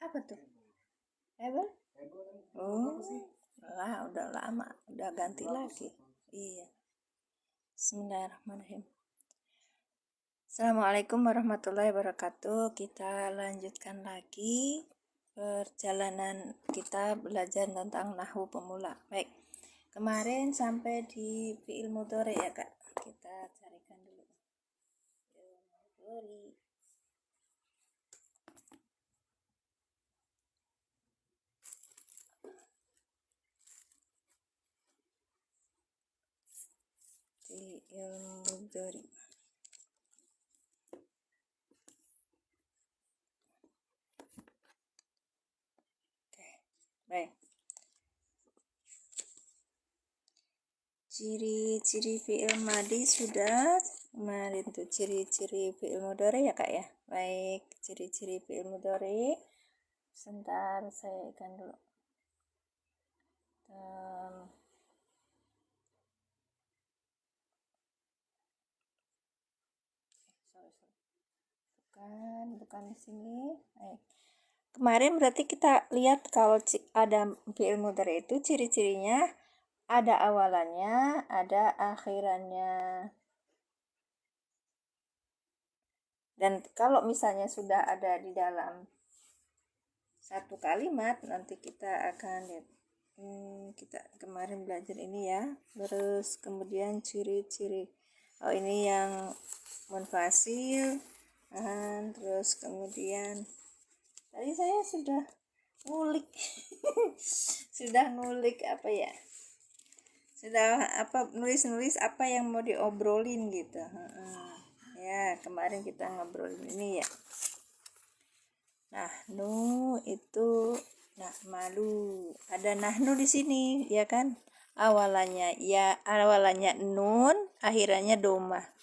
Apa tuh? Hebel? Oh, lah udah lama, udah ganti lagi. Iya. Bismillahirrahmanirrahim. Assalamualaikum warahmatullahi wabarakatuh. Kita lanjutkan lagi perjalanan kita belajar tentang nahwu pemula. Baik, kemarin sampai di fi'il mudhari ya kak. Kita carikan dulu. Fi'il mudhari. Baik. Ciri-ciri fi'il madi sudah kemarin tuh ciri-ciri fi'il mudhari ya kak ya. Baik, ciri-ciri fi'il mudhari. Sebentar saya ikan dulu. Bukan di sini. Baik. Kemarin berarti kita lihat kalau ada fi'il mudhari itu ciri-cirinya ada awalannya, ada akhirannya. Dan kalau misalnya sudah ada di dalam satu kalimat, nanti kita akan lihat. Kita kemarin belajar ini ya. Terus kemudian ciri-ciri. Oh, ini yang munfasil. Terus kemudian tadi saya sudah ngulik sudah ngulik apa ya, sudah nulis apa yang mau diobrolin gitu. Ya, kemarin kita ngobrolin ini ya. Nahnu itu malu, ada nahnu di sini ya kan, awalannya nun, akhirannya domah.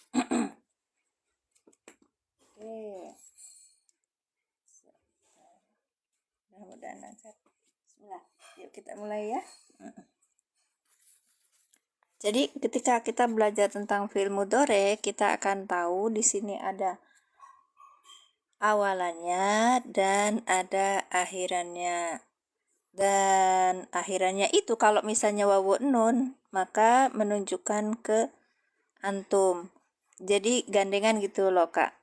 Mudah-mudahan lancar. Bismillah. Yuk kita mulai ya. Jadi ketika kita belajar tentang fi'il mudhari, kita akan tahu di sini ada awalannya dan ada akhirannya. Dan akhirannya itu kalau misalnya wawu nun, maka menunjukkan ke antum. Jadi gandengan gitu loh kak.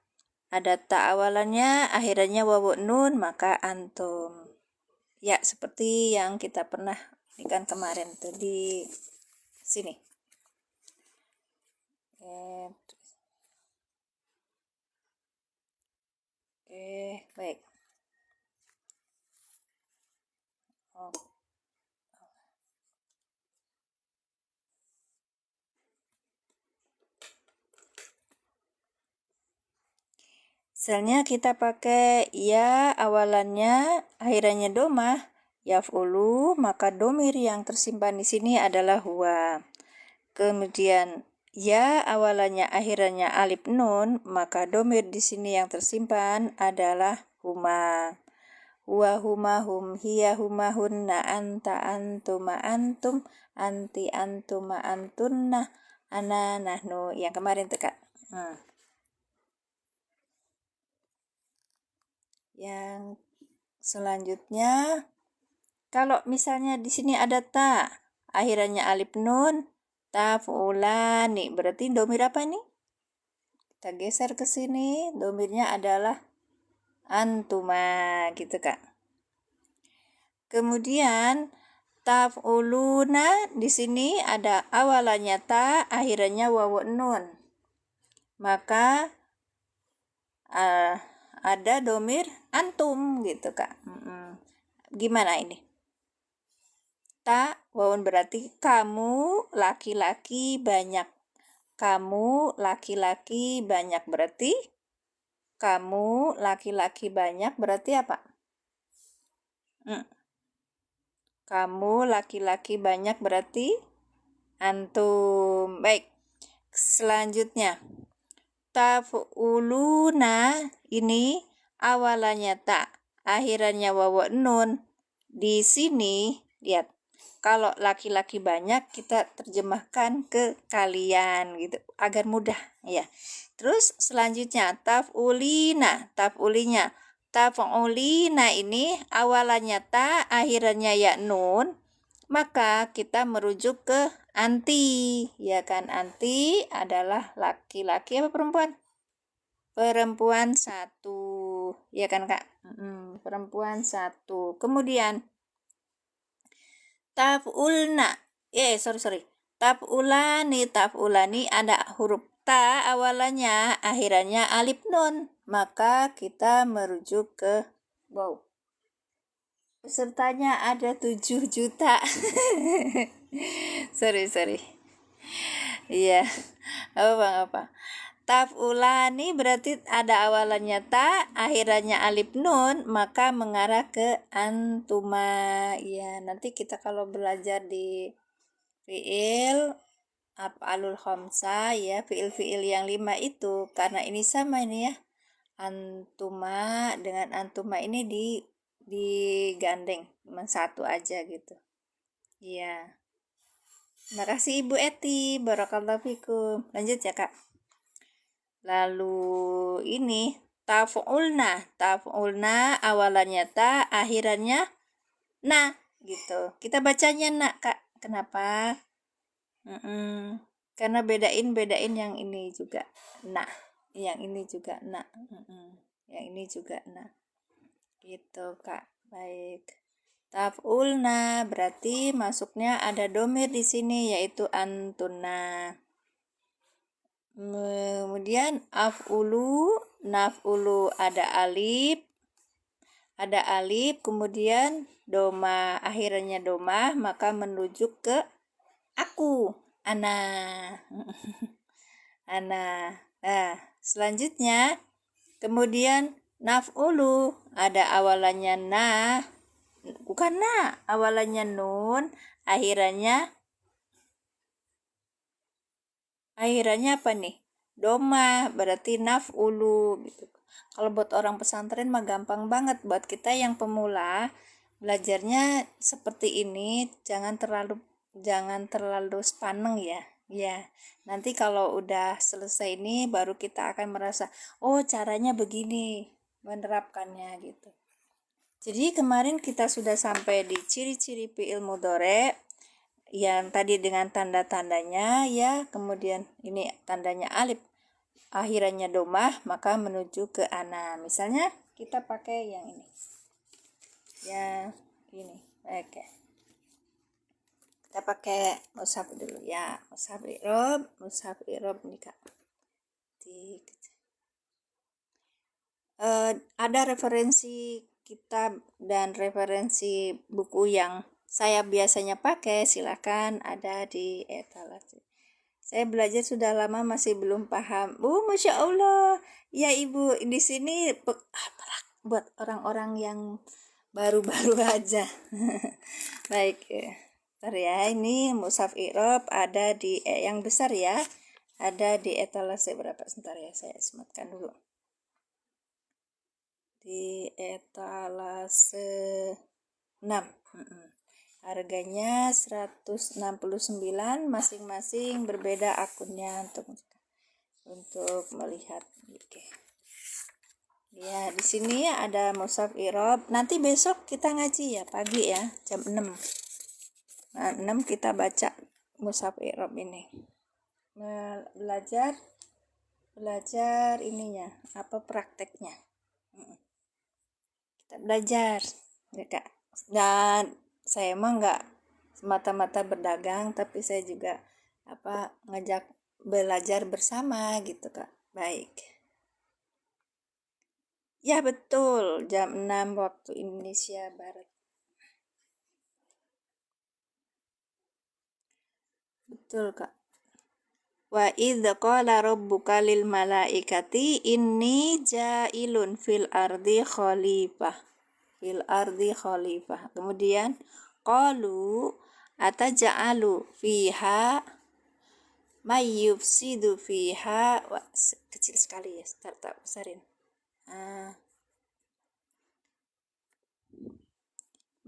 Ada ta awalannya, akhirannya wawu nun, maka antum. Ya, seperti yang kita pernah ikan kemarin tuh di sini. Baik. Misalnya kita pakai ya awalannya, akhirannya domah, yaf'ulu, maka domir yang tersimpan di sini adalah huwa. Kemudian ya awalannya, akhirannya alif nun, maka domir di sini yang tersimpan adalah huma. Huwa huma hum, hiya huma hunna, anta antuma antum, anti antuma antunna, ana nahnu. Yang kemarin tuh kak. Yang selanjutnya, kalau misalnya di sini ada ta, akhirannya alif nun, taf'ulani, berarti domir apa nih? Kita geser ke sini, domirnya adalah antuma, gitu kak. Kemudian taf'uluna, di sini ada awalannya ta, akhirannya wawu nun, maka ada domir antum gitu kak. Gimana ini? Ta wawun berarti kamu laki-laki banyak. Kamu laki-laki banyak berarti kamu laki-laki banyak berarti apa? Kamu laki-laki banyak berarti antum. Baik. Selanjutnya taf'uluna, ini awalannya ta, akhirannya wawu nun. Di sini lihat, Kalau laki-laki banyak kita terjemahkan ke kalian gitu agar mudah ya. Terus selanjutnya taf'ulina, taf'ulinya. Taf'ulina ini awalannya ta, akhirannya ya nun. Maka kita merujuk ke anti, ya kan? Anti adalah laki-laki apa perempuan? Perempuan satu, ya kan Kak? Perempuan satu. Kemudian taf'ulna, sorry. Taf'ulani ada huruf ta awalannya, akhirannya alif nun. Maka kita merujuk ke wow. Pesertanya ada 7 juta. sorry. Iya, apa. Taf'ulani berarti ada awalannya ta, akhirannya alif nun, maka mengarah ke antuma. Ya, nanti kita kalau belajar di fi'il af'alul khamsah ya, fi'il-fi'il yang 5 itu, karena ini sama ini ya. Antuma dengan antuma ini digandeng, cuma satu aja gitu. Iya. Terima kasih Ibu Eti, barakallahu fikum. Lanjut ya Kak. Lalu ini taf'ulna awalannya ta, akhirannya na gitu. Kita bacanya na Kak. Kenapa? Karena bedain yang ini juga na, yang ini juga na, yang ini juga na. Gitu Kak. Baik. Taf'ulna berarti masuknya ada domir di sini yaitu antuna. Kemudian naf'ulu ada alif, kemudian doma, akhirnya doma, maka menuju ke aku, ana. Ana. Nah, selanjutnya kemudian naf'ulu ada awalannya na, bukan na, awalannya nun, akhirannya apa nih? Doma, berarti naf'ulu gitu. Kalau buat orang pesantren mah gampang banget. Buat kita yang pemula belajarnya seperti ini, jangan terlalu sepaneng ya. Ya, nanti kalau udah selesai ini baru kita akan merasa, oh caranya begini menerapkannya gitu. Jadi kemarin kita sudah sampai di ciri-ciri fi'il mudhari yang tadi dengan tanda-tandanya ya, kemudian ini tandanya alif, akhirannya domah, maka menuju ke ana. Misalnya kita pakai yang ini. Ya, ini. Oke. Kita pakai mushaf dulu ya. Mushaf i'rab nih Kak. Ada referensi kitab dan referensi buku yang saya biasanya pakai, silakan ada di etalase. Saya belajar sudah lama masih belum paham. Masya Allah. Ya Ibu, di sini buat orang-orang yang baru-baru aja. Baik. Bentar ya, ini mushaf i'rab ada di yang besar ya. Ada di etalase berapa? Sebentar ya, saya sematkan dulu. Di etalase 6. Harganya 169, masing-masing berbeda akunnya untuk melihat. Oke. Ya, di sini ada mushaf i'rab. Nanti besok kita ngaji ya, pagi ya, jam 6. Nah, 6 kita baca mushaf i'rab ini. Belajar ininya, apa prakteknya. Kita belajar ya Kak. Dan saya emang nggak semata-mata berdagang, tapi saya juga ngajak belajar bersama gitu Kak. Baik. Ya betul, jam 6 waktu Indonesia Barat. Betul Kak. Wa idz qala rabbuka lil malaikati inni ja'ilun fil ardi khalifah. Kemudian qalu ataja'alu fiha may yufsidu fiha. Kecil sekali ya, tak besarin.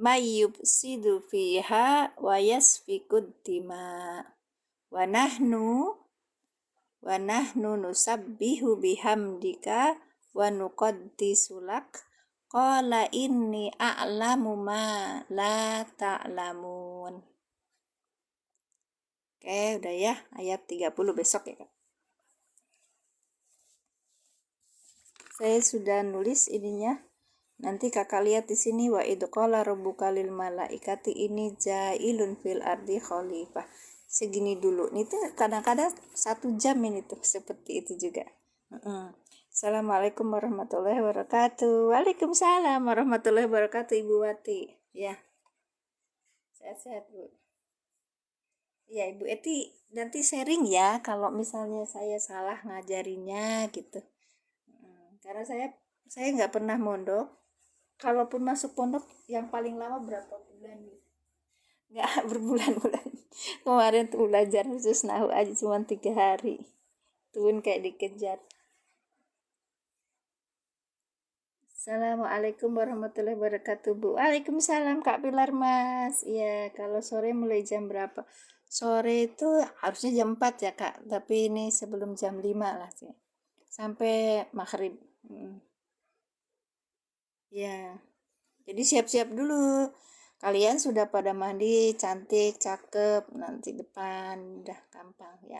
mayyufsidu fiha wa yasfikud dima wa nahnu nusabbihu bihamdika wa nuqaddisu lak qala inni a'lamu ma la ta'lamun. Oke, udah ya, ayat 30 besok ya, Kak. Saya sudah nulis ininya. Nanti Kakak lihat di sini wa idqala rabbuka lil malaikati ini jailun fil ardi khalifah. Segini dulu. Itu kadang-kadang 1 jam ini tuh seperti itu juga. Assalamualaikum warahmatullahi wabarakatuh. Waalaikumsalam warahmatullahi wabarakatuh, Ibu Wati. Ya. Sehat-sehat, Bu. Ya, Ibu Eti nanti sharing ya kalau misalnya saya salah ngajarinya gitu. Karena saya nggak pernah mondok. Kalaupun masuk pondok yang paling lama berapa bulan? Nggak berbulan-bulan. Kemarin tuh belajar khusus nahu aja cuma 3 hari. Tuh kayak dikejar. Assalamualaikum warahmatullahi wabarakatuh, Bu. Waalaikumsalam, Kak Pilar, Mas. Iya, kalau sore mulai jam berapa? Sore itu harusnya jam 4 ya, Kak. Tapi ini sebelum jam 5 lah sih. Sampai maghrib. Ya, jadi siap-siap dulu. Kalian sudah pada mandi, cantik, cakep, nanti depan, udah gampang ya.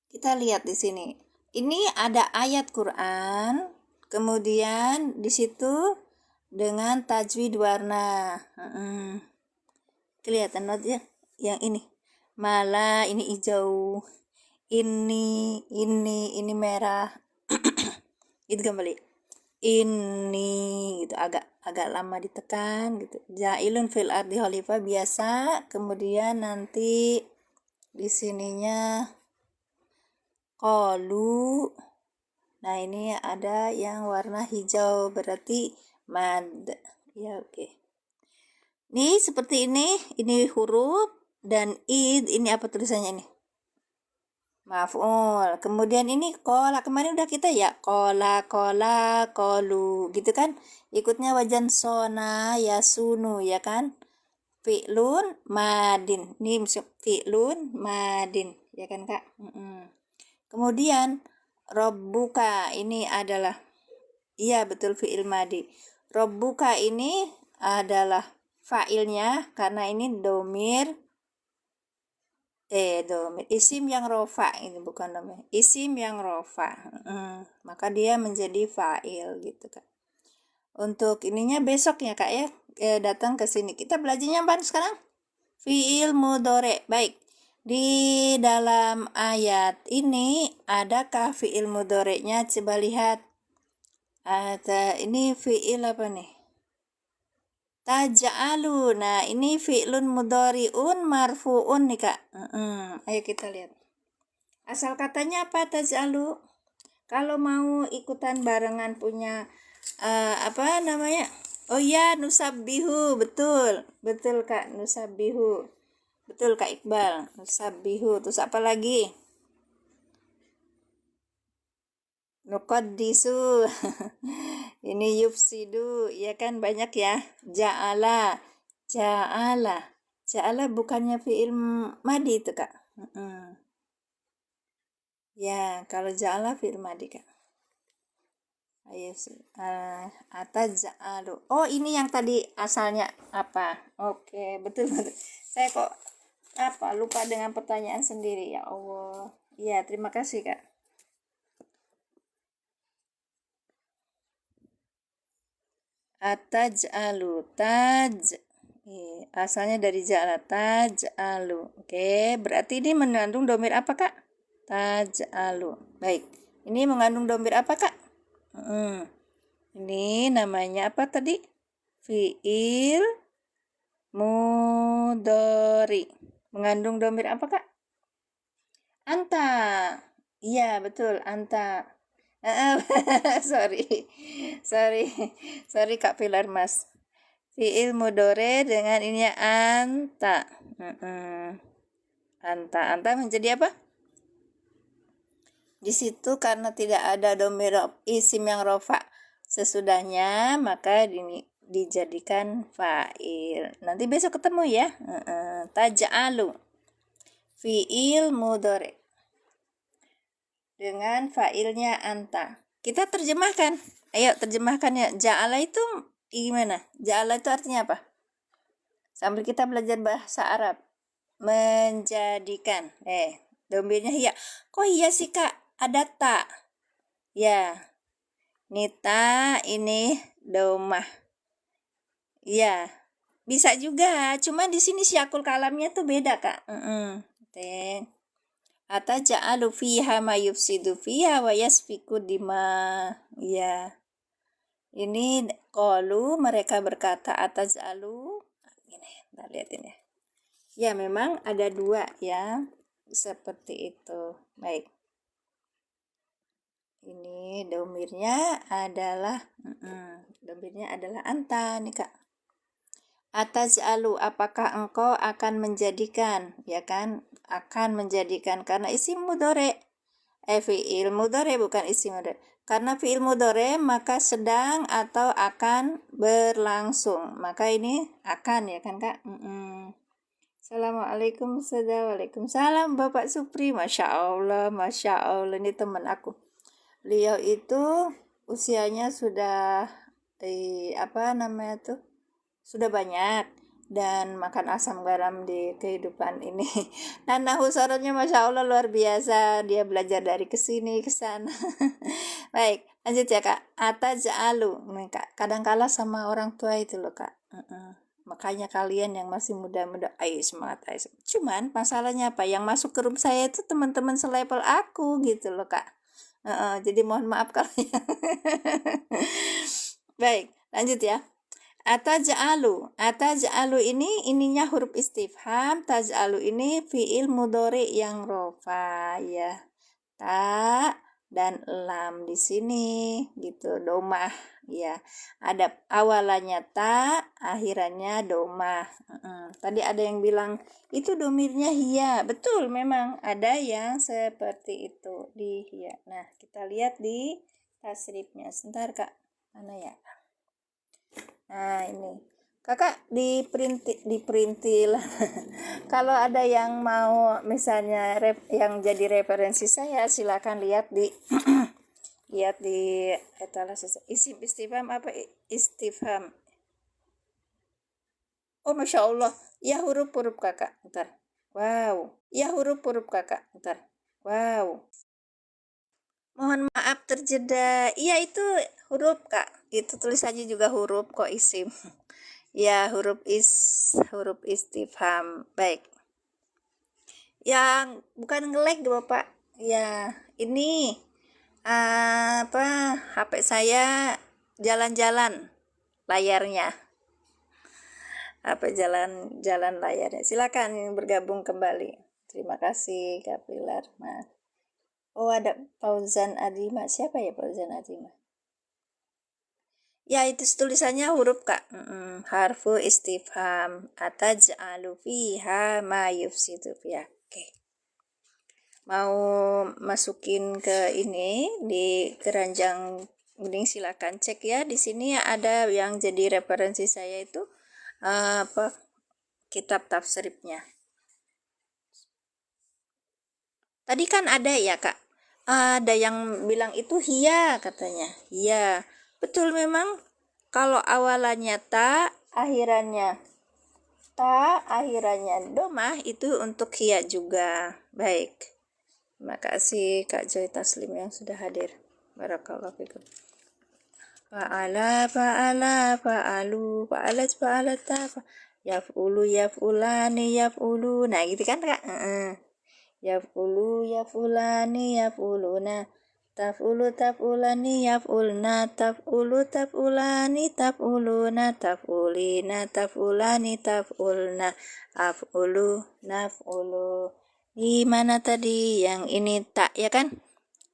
Kita lihat di sini. Ini ada ayat Quran, kemudian di situ dengan tajwid warna. Kelihatan not ya? Yang ini. Mala, ini hijau. Ini merah. Itu kembali. Ini gitu agak lama ditekan gitu. Jailun fil ardi khalifah biasa, kemudian nanti di sininya qalu. Nah, ini ada yang warna hijau berarti mad. Ya, oke. Ini seperti ini huruf dan id, ini apa tulisannya ini? Maf'ul. Kemudian ini kola, kemarin udah kita ya kola kolu gitu kan, ikutnya wajan sona ya sunu ya kan, fi'lun madin, ini fi'lun madin ya kan, Kak. Kemudian robbuka ini adalah, iya betul, fi'il madi. Robbuka ini adalah fa'ilnya karena ini domir isim yang rofa, ini bukan domir, isim yang rofa. Maka dia menjadi fa'il gitu, Kak. Untuk ininya besok ya, Kak ya, datang ke sini. Kita belajarnya apa sekarang? Fi'il mudhari. Baik. Di dalam ayat ini adakah fi'il mudhari'nya? Coba lihat. Ini fi'il apa nih? Taj'alu. Nah, ini fi'lun mudhari'un marfu'un nih, Kak. Ayo kita lihat. Asal katanya apa taj'alu? Kalau mau ikutan barengan punya apa namanya? Oh iya, nusabbihu. Betul. Betul, Kak, nusabbihu. Betul, Kak Iqbal. Nusabbihu. Terus apa lagi? Nuqaddisu. Ini yufsidu, ya kan, banyak ya. Ja'ala bukannya fi'il madi itu, Kak. Ya, kalau ja'ala fi'il madi, Kak. Ayo ataj'alu. Oh, ini yang tadi asalnya apa? Oke, betul. Saya kok lupa dengan pertanyaan sendiri, ya Allah. Ya, terima kasih, Kak. Ataj'alu, asalnya dari ja'ala, taj'alu. Oke, berarti ini mengandung domir apa, Kak? Taj'alu. Baik, ini mengandung domir apa, Kak? Ini namanya apa tadi? Fi'il mudhari. Mengandung domir apa, Kak? Anta. Iya, betul, anta. sorry Kak Pilar, Mas. Fi'il mudhari dengan ini anta. Anta menjadi apa? Di situ karena tidak ada domir isim yang rofa sesudahnya, maka dijadikan fa'il. Nanti besok ketemu ya. Taj'alu fi'il mudhari dengan fa'ilnya anta. Kita terjemahkan. Ayo terjemahkan ya. Ja'ala itu gimana? Ja'ala itu artinya apa? Sambil kita belajar bahasa Arab. Menjadikan. Domirnya hiya. Kok hiya sih Kak? Ada tak? Ya. Nita ini domah. Ya. Bisa juga. Cuma di sini syakul kalamnya tuh beda Kak. Ataja'alu fiha ma yufsidu fiha wa yasfiku dima. Ya. Ini qalu mereka berkata ataj'alu. Ini, kita lihat ini. Ya, memang ada dua ya. Seperti itu. Baik. Ini domirnya adalah anta nih Kak. Ataj'alu, apakah engkau akan menjadikan, ya kan? Akan menjadikan karena isim mudhari. Fi'il mudhari bukan isim mudhari. Karena fi'il mudhari maka sedang atau akan berlangsung. Maka ini akan ya kan Kak? Assalamualaikum Waalaikumsalam Bapak Supri. Masya Allah ini teman aku. Beliau itu usianya sudah sudah banyak dan makan asam garam di kehidupan ini. Dan nahusaranya Masya Allah luar biasa. Dia belajar dari kesini ke sana. Baik, lanjut ya Kak. Ataj'alu, kadang-kala sama orang tua itu loh Kak. Makanya kalian yang masih muda-muda, ayo semangat, ayo. Cuman masalahnya apa? Yang masuk ke room saya itu teman-teman selevel aku gitu loh Kak. Jadi mohon maaf kalau Baik, lanjut ya. Ataj'alu ininya huruf istifham. Taj'alu ini fi'il mudhari yang rofa ya. Ta dan lam di sini gitu, domah ya. Ada awalannya ta, akhirannya domah. Tadi ada yang bilang itu domirnya hiya. Betul, memang ada yang seperti itu di hiya. Nah, kita lihat di tasrifnya. Sebentar Kak. Mana ya? Nah, ini. Kakak diperintil. Kalau ada yang mau misalnya yang jadi referensi saya, silakan lihat di lihat di etalase isim istifham apa istifham. Oh, Masya Allah. Ya huruf-huruf Kakak. Bentar. Wow. Ya huruf-huruf Kakak. Bentar. Wow. Mohon maaf terjeda. Iya itu huruf Kak. Itu tulisannya juga huruf kok isim. Ya huruf istifham. Baik. Yang bukan nge-lag Bapak. Ya, ini HP saya jalan-jalan layarnya. HP jalan layarnya. Silakan bergabung kembali. Terima kasih Kak Pilar. Oh, ada Fauzan Adima. Siapa ya Fauzan Adima? Ya, itu tulisannya huruf Kak. Harfu istifham. Ataj'alu fiha ma yufsidu fiha. Oke. Mau masukin ke ini di keranjang kuning, silakan cek ya. Di sini ada yang jadi referensi saya itu kitab tafsirnya. Tadi kan ada ya Kak. Ada yang bilang itu hiya katanya. Hiya. Betul memang kalau awalannya ta, akhirannya domah itu untuk hiya juga. Baik. Terima kasih Kak Joy Taslim yang sudah hadir. Barakallahu fikum. Fa'alata. Yaf'ulu. Nah, gitu kan Kak? Yaf'ulani, yaf'uluna. Taf'ulani, yaf'ulna. Taf'ulani, taf'uluna. Taf'ulani, taf'ulna. Af'ulu, naf'ulu. Di mana tadi? Yang ini tak ya kan?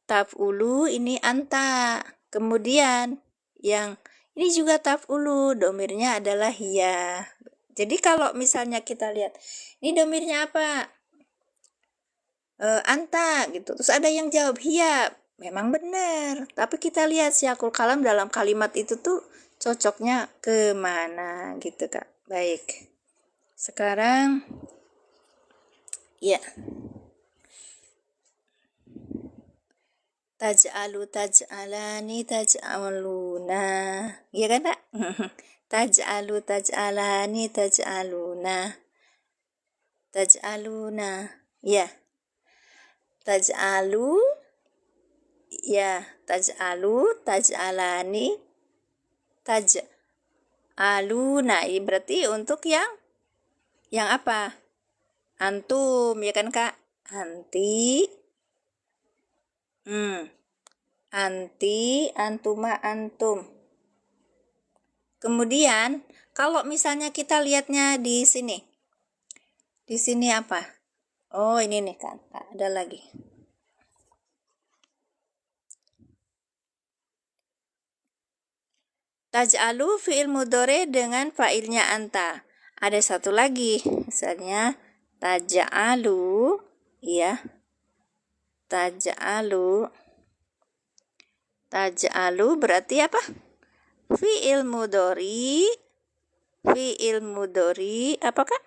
Taf'ulu ini anta. Kemudian yang ini juga taf'ulu, domirnya adalah hiya. Jadi kalau misalnya kita lihat, ini domirnya apa? Anta gitu. Terus ada yang jawab hiya. Memang benar. Tapi kita lihat syakul kalam dalam kalimat itu tuh cocoknya kemana gitu Kak. Baik, sekarang ya, taj'alu taj'alani taj'aluna, ya kan Kak? Taj'alu taj'alani taj'aluna, taj'aluna, ya, taj'alu, ya, taj'alu taj'alani taj'aluna. Ini berarti untuk yang apa? Antum, ya kan Kak? Anti, anti, antuma, antum. Kemudian, kalau misalnya kita lihatnya di sini. Di sini apa? Oh, ini nih kan. Ada lagi. Taj'alu fi'il mudhari dengan fa'ilnya anta. Ada satu lagi. Misalnya, taj'alu, ya. Taj'alu. Taj'alu berarti apa? Fi'il mudhari. Fi'il mudhari, apakah?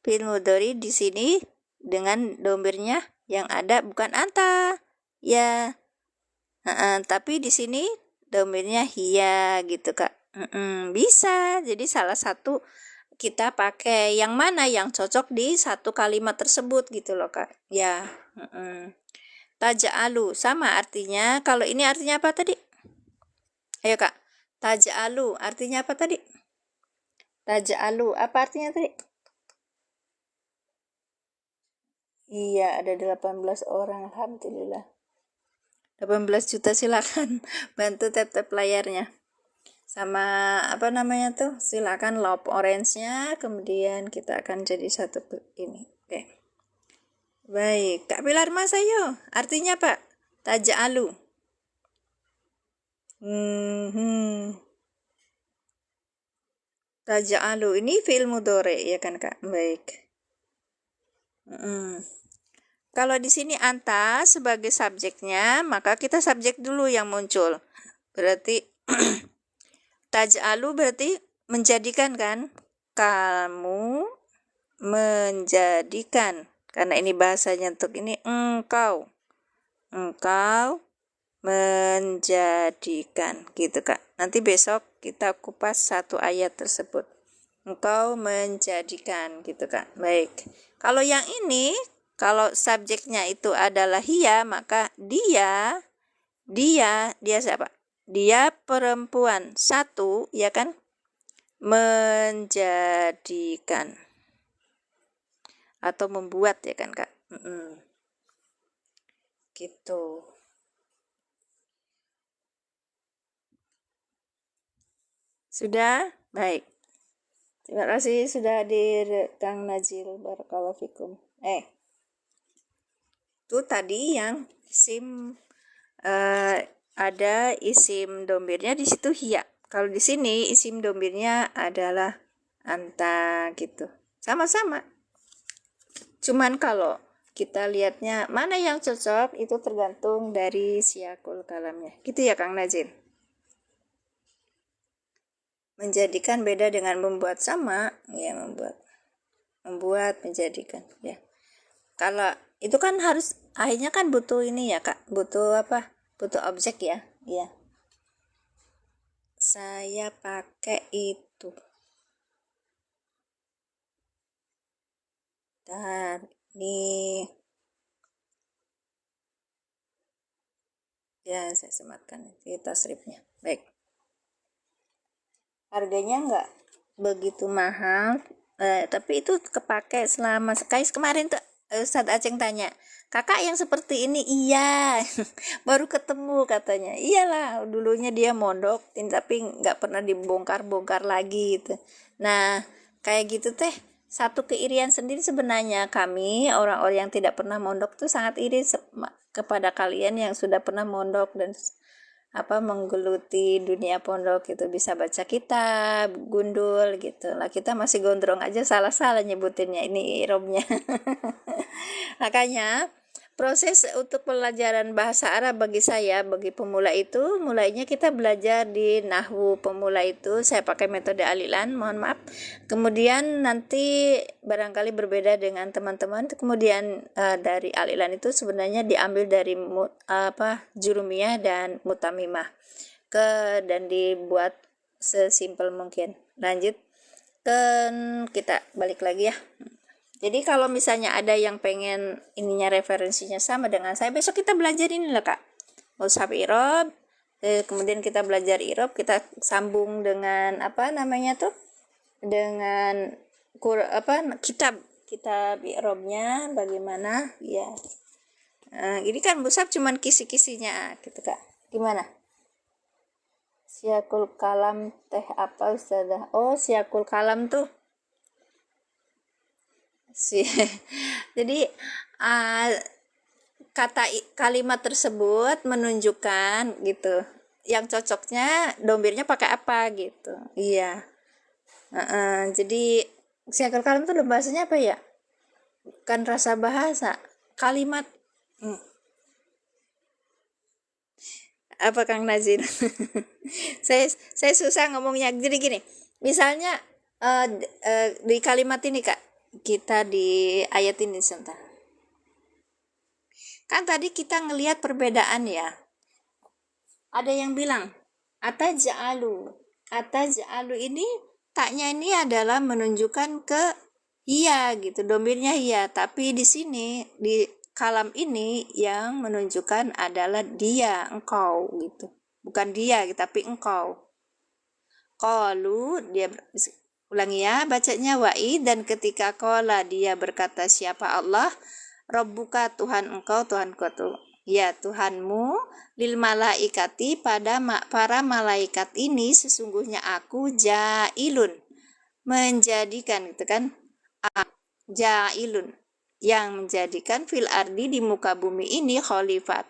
Fi'il mudhari di sini dengan domirnya yang ada bukan anta. Ya. Tapi di sini domirnya hiya gitu Kak. Bisa. Jadi salah satu kita pakai yang mana yang cocok di satu kalimat tersebut gitu loh Kak. Ya. Taj'alu sama artinya. Kalau ini artinya apa tadi? Ayo Kak. Taj'alu artinya apa tadi? Taj'alu apa artinya tadi? Iya, ada 18 orang, alhamdulillah. 18 juta, silakan bantu tap-tap layarnya. Sama apa namanya tuh? Silakan lop orange-nya, kemudian kita akan jadi satu ini. Oke. Baik, Kak Pilar Mas ayo. Artinya Pak? Taj'alu. Taj'alu ini fi'il mudhari ya kan Kak? Baik. Kalau di sini anta sebagai subjeknya, maka kita subjek dulu yang muncul. Berarti taj'alu berarti menjadikan kan? Kamu menjadikan. Karena ini bahasanya untuk ini engkau. Engkau menjadikan gitu Kak. Nanti besok kita kupas satu ayat tersebut. Engkau menjadikan gitu Kak. Baik. Kalau yang ini, kalau subjeknya itu adalah hiya, maka dia siapa? Dia perempuan satu, ya kan? Menjadikan atau membuat ya kan Kak? Gitu. Sudah? Baik. Terima kasih sudah hadir Kang Najil. Barakallahu fikum. Itu tadi yang isim ada isim domirnya di situ hiya. Kalau di sini isim domirnya adalah anta gitu. Sama-sama. Cuman kalau kita lihatnya mana yang cocok itu tergantung dari siyakul kalamnya. Gitu ya Kang Najil. Menjadikan beda dengan membuat, sama ya, membuat menjadikan ya. Kalau itu kan harus akhirnya kan butuh ini ya Kak, butuh apa, butuh objek ya. Ya, saya pakai itu dan ini ya, saya sematkan kita tasrifnya. Baik, harganya nggak begitu mahal, tapi itu kepake selama sekali. Kemarin tuh Ustadz Aceng tanya, kakak yang seperti ini? Iya. Baru ketemu katanya. Iyalah, dulunya dia mondok tapi nggak pernah dibongkar-bongkar lagi gitu. Nah kayak gitu teh, satu keirian sendiri sebenarnya. Kami orang-orang yang tidak pernah mondok tuh sangat iri kepada kalian yang sudah pernah mondok dan menggeluti dunia pondok gitu, bisa baca kitab, gundul gitu lah. Kita masih gondrong aja salah-salah nyebutinnya ini irobnya. Makanya Proses untuk pelajaran bahasa Arab bagi saya, bagi pemula itu, mulainya kita belajar di Nahwu pemula itu, saya pakai metode Al-Iqlan, mohon maaf. Kemudian nanti barangkali berbeda dengan teman-teman. Kemudian dari Al-Iqlan itu sebenarnya diambil dari Jurumiyah dan Mutamimah. Dan dibuat sesimpel mungkin. Lanjut kita balik lagi ya. Jadi kalau misalnya ada yang pengen ininya referensinya sama dengan saya, besok kita belajar ini lah Kak. Mushaf Irob, kemudian kita belajar Irob, kita sambung dengan dengan kitab Irobnya bagaimana ya. Ini kan Mushaf cuman kisi-kisinya gitu Kak. Gimana? Siakul kalam teh apa Ustazah? Oh, siakul kalam tuh jadi kalimat tersebut menunjukkan gitu yang cocoknya domirnya pakai apa gitu. Iya. Jadi siakul kalam tuh bahasanya apa ya? Bukan rasa bahasa, kalimat. Apa Kang Nazir? saya susah ngomongnya. Jadi gini, misalnya di kalimat ini Kak, kita di ayat ini sebentar. Kan tadi kita ngelihat perbedaan ya. Ada yang bilang ataj'alu ini taknya ini adalah menunjukkan ke iya gitu, domirnya iya, tapi di sini di kalam ini yang menunjukkan adalah dia, engkau gitu, bukan dia tapi engkau. Qalu, dia ulangi ya bacanya, wa'i, dan ketika qala dia berkata siapa Allah, Rabbuka Tuhan engkau, Tuhanku tuh ya Tuhanmu, lil malaikati pada para malaikat ini sesungguhnya aku jailun menjadikan gitu kan, jailun yang menjadikan fil ardi di muka bumi ini khalifah.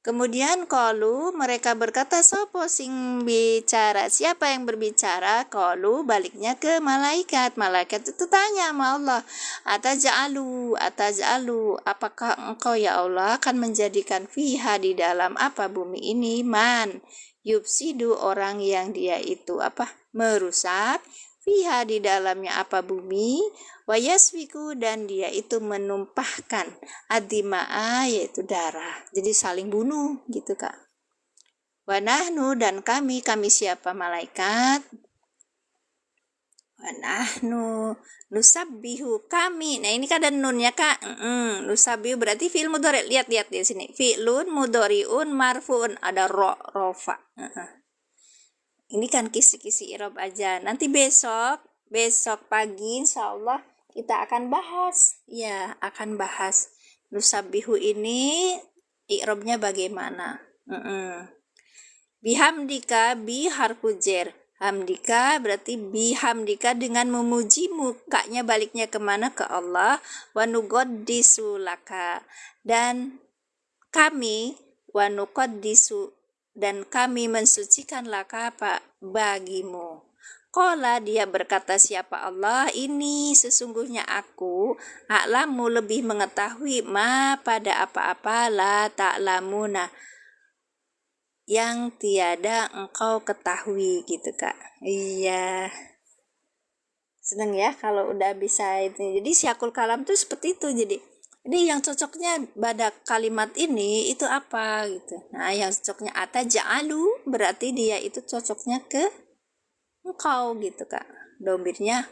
Kemudian qalu mereka berkata sopo sing bicara, siapa yang berbicara? Qalu baliknya ke malaikat. Malaikat itu tanya sama Allah, ataj'alu apakah engkau ya Allah akan menjadikan fiha di dalam apa bumi ini man yufsidu orang yang dia itu merusak fiha di dalamnya apa bumi, wayaswiku dan dia itu menumpahkan adima'a yaitu darah, jadi saling bunuh gitu Kak. Wanahnu dan kami siapa? Malaikat. Wanahnu nusabbihu kami. Nah ini kan ada nun ya Kak. Nusabbihu berarti fi'il mudhari. Lihat di sini. Fi'lun mudhari'un marfu'un, ada rofa. Ini kan kisi-kisi irob aja. Nanti besok pagi insyaallah kita akan bahas. Ya, akan bahas nusabbihu ini irobnya bagaimana. Bihamdika bi harfu jar. Hamdika berarti bihamdika dengan memuji mukanya baliknya kemana? Ke Allah. Wa nuqaddisu laka. Dan kami wa nuqaddisu dan kami mensucikan laka bagimu. Qala dia berkata siapa Allah, ini sesungguhnya aku a'lamu lebih mengetahui ma pada apa-apa la ta'lamuna yang tiada engkau ketahui gitu Kak. Iya. Seneng ya kalau udah bisa itu. Jadi siakul kalam tuh seperti itu. Jadi yang cocoknya pada kalimat ini itu apa gitu. Nah, yang cocoknya ataj'alu berarti dia itu cocoknya ke engkau gitu Kak. Domirnya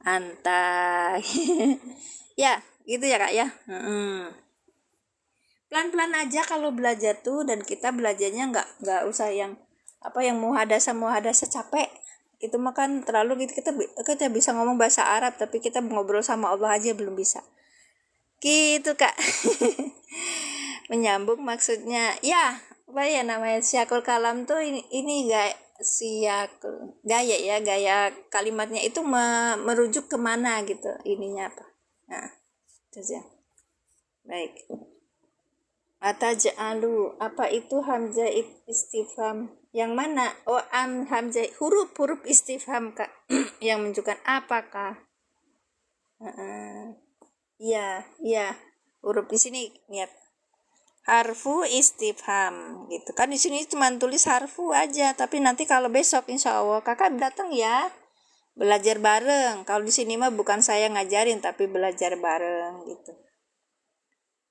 anta. Ya, gitu ya Kak ya. Pelan-pelan aja kalau belajar tuh, dan kita belajarnya nggak usah yang muhadasa capek. Itu mah kan terlalu gitu, kita bisa ngomong bahasa Arab tapi kita ngobrol sama Allah aja belum bisa. Gitu Kak. Menyambung maksudnya ya apa ya namanya siakul kalam tuh ini siakul gaya kalimatnya itu merujuk kemana gitu, ininya apa. Nah itu aja. Baik, ataj'alu apa itu hamzah istifham yang mana? Oh hamzah huruf istifham Kak. Yang menunjukkan apakah. Iya, iya. Huruf di sini lihat. Harfu istifham gitu. Kan di sini cuma tulis harfu aja, tapi nanti kalau besok insya Allah kakak datang ya. Belajar bareng. Kalau di sini mah bukan saya ngajarin tapi belajar bareng gitu.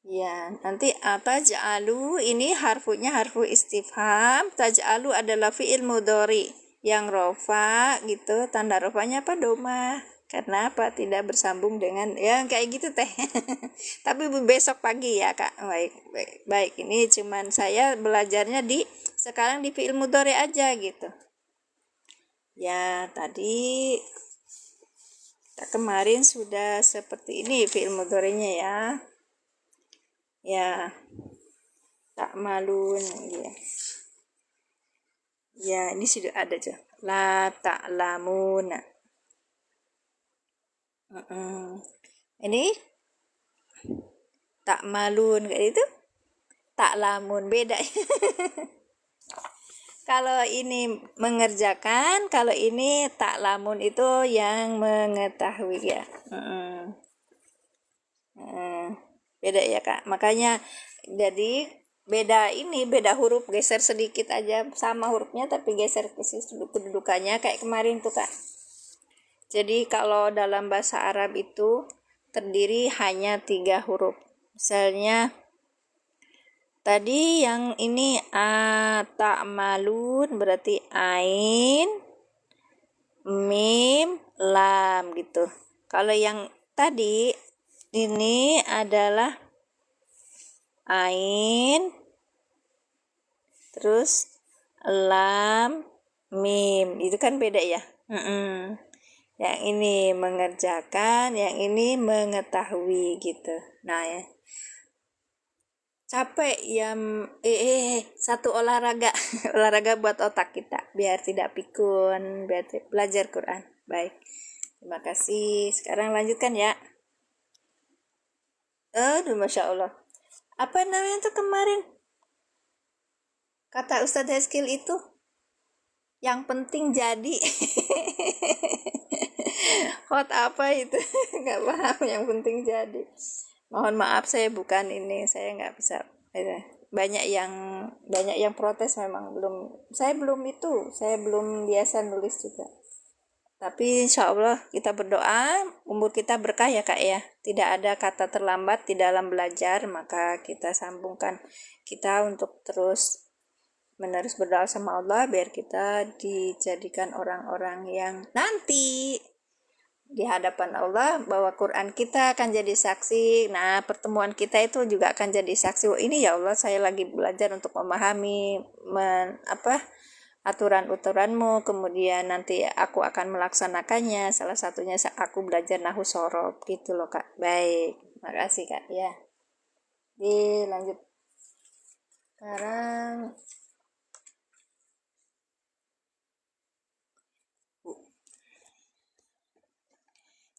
Ya, nanti taj'alu ini harfunya harfu istifham. Taj'alu adalah fi'il mudhari yang rofa gitu. Tanda rofanya apa? Doma. Karena apa? Tidak bersambung dengan ya kayak gitu teh. Tapi besok pagi ya kak. Baik, baik, baik. Ini cuman saya belajarnya di sekarang di fi'il mudhari aja gitu. Ya, tadi kita kemarin sudah seperti ini fi'il mudhari'nya ya. Ya, tak malun ya. Ya, ini sudah ada aja. La ta'lamuna. Ini tak malun kayak itu. Tak lamun beda. Kalau ini mengerjakan, kalau ini tak lamun itu yang mengetahui ya. Beda ya kak. Makanya jadi beda ini beda huruf, geser sedikit aja, sama hurufnya tapi geser ke sisi kedudukannya kayak kemarin tuh kak. Jadi kalau dalam bahasa Arab itu terdiri hanya 3 huruf. Misalnya tadi yang ini ta'malun berarti ain, mim, lam gitu. Kalau yang tadi ini adalah ain, terus lam, mim. Itu kan beda ya. Yang ini mengerjakan, yang ini mengetahui gitu. Nah ya. Capek ya satu olahraga olahraga buat otak kita biar tidak pikun, biar belajar Quran. Baik, terima kasih. Sekarang lanjutkan ya. Aduh, masya Allah. Apa namanya tuh kemarin kata Ustadz Heskil itu yang penting jadi. Hot apa itu? Nggak paham yang penting jadi. Mohon maaf saya bukan ini, saya nggak bisa. Banyak yang protes memang saya belum biasa nulis juga. Tapi insya Allah kita berdoa umur kita berkah ya kak ya. Tidak ada kata terlambat di dalam belajar, maka kita sambungkan kita untuk terus menerus berdoa sama Allah biar kita dijadikan orang-orang yang nanti di hadapan Allah bahwa Quran kita akan jadi saksi. Nah, pertemuan kita itu juga akan jadi saksi. Oh, ini ya Allah, saya lagi belajar untuk memahami aturan-aturanmu, kemudian nanti aku akan melaksanakannya. Salah satunya aku belajar nahu sorob gitu loh kak. Baik, makasih kak ya. Dilanjut sekarang.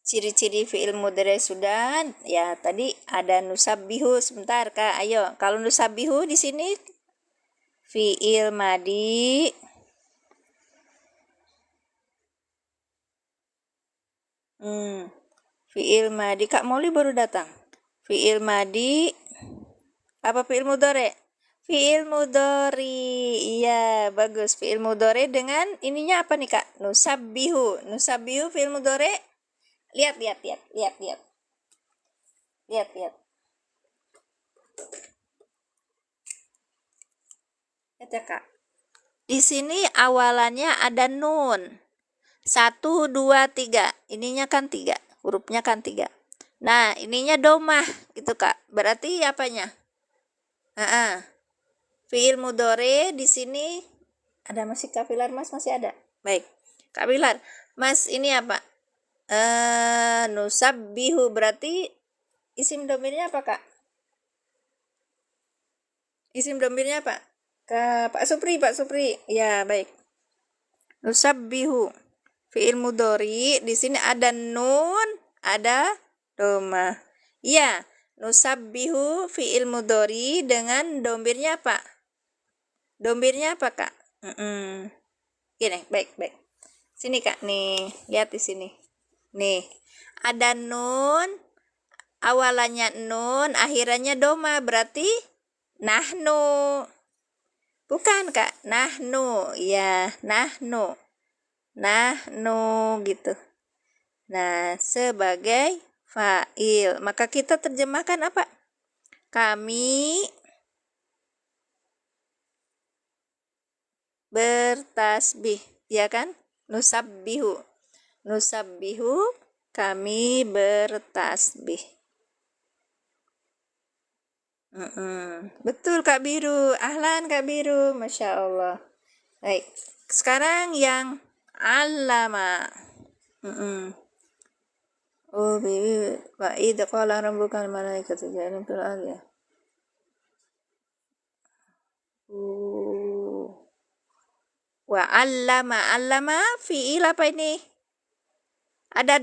Ciri-ciri fi'il mudhari sudah ya tadi ada nusabbihu. Sebentar kak, ayo kalau nusabbihu di sini fi'il madi fi'il madi. Kak Moli baru datang. Fi'il madi apa fi'il mudhari? Fi'il mudhari. Iya, bagus. Fi'il mudhari dengan ininya apa nih kak? Nusabbihu. Nusabbihu fi'il mudhari. Lihat. Lihat ya kak. Di sini awalannya ada nun. 1, 2, 3. Ininya kan 3. Hurufnya kan 3. Nah, ininya domah gitu kak. Berarti apanya? Fi'il mudhari di sini ada masih Kak Pilar Mas masih ada. Baik. Kak Pilar, Mas ini apa? Nusabbihu berarti isim domirnya apa kak? Isim domirnya apa? Pak Supri. Ya baik. Nusabbihu fi'il mudhari di sini ada nun, ada doma. Iya, nusabbihu fi'il mudhari dengan domirnya apa? Domirnya apa kak? Gini, baik. Sini kak nih, lihat di sini. Nih, ada nun, awalannya nun, akhirannya doma, berarti nahnu. Bukan Kak, nahnu. Ya, nahnu. Nahnu gitu. Nah, sebagai fa'il. Maka kita terjemahkan apa? Kami bertasbih, ya kan? Nusabbihu. Nusabbihu, kami bertasbih. Betul Kak Biru. Ahlan Kak Biru. Masya Allah. Baik. Sekarang yang allama. Oh, bibi. Wa idh qala rabbuka al-malaikatu ja'alun fil ardi. Wa allama fi'il apa ini? Ada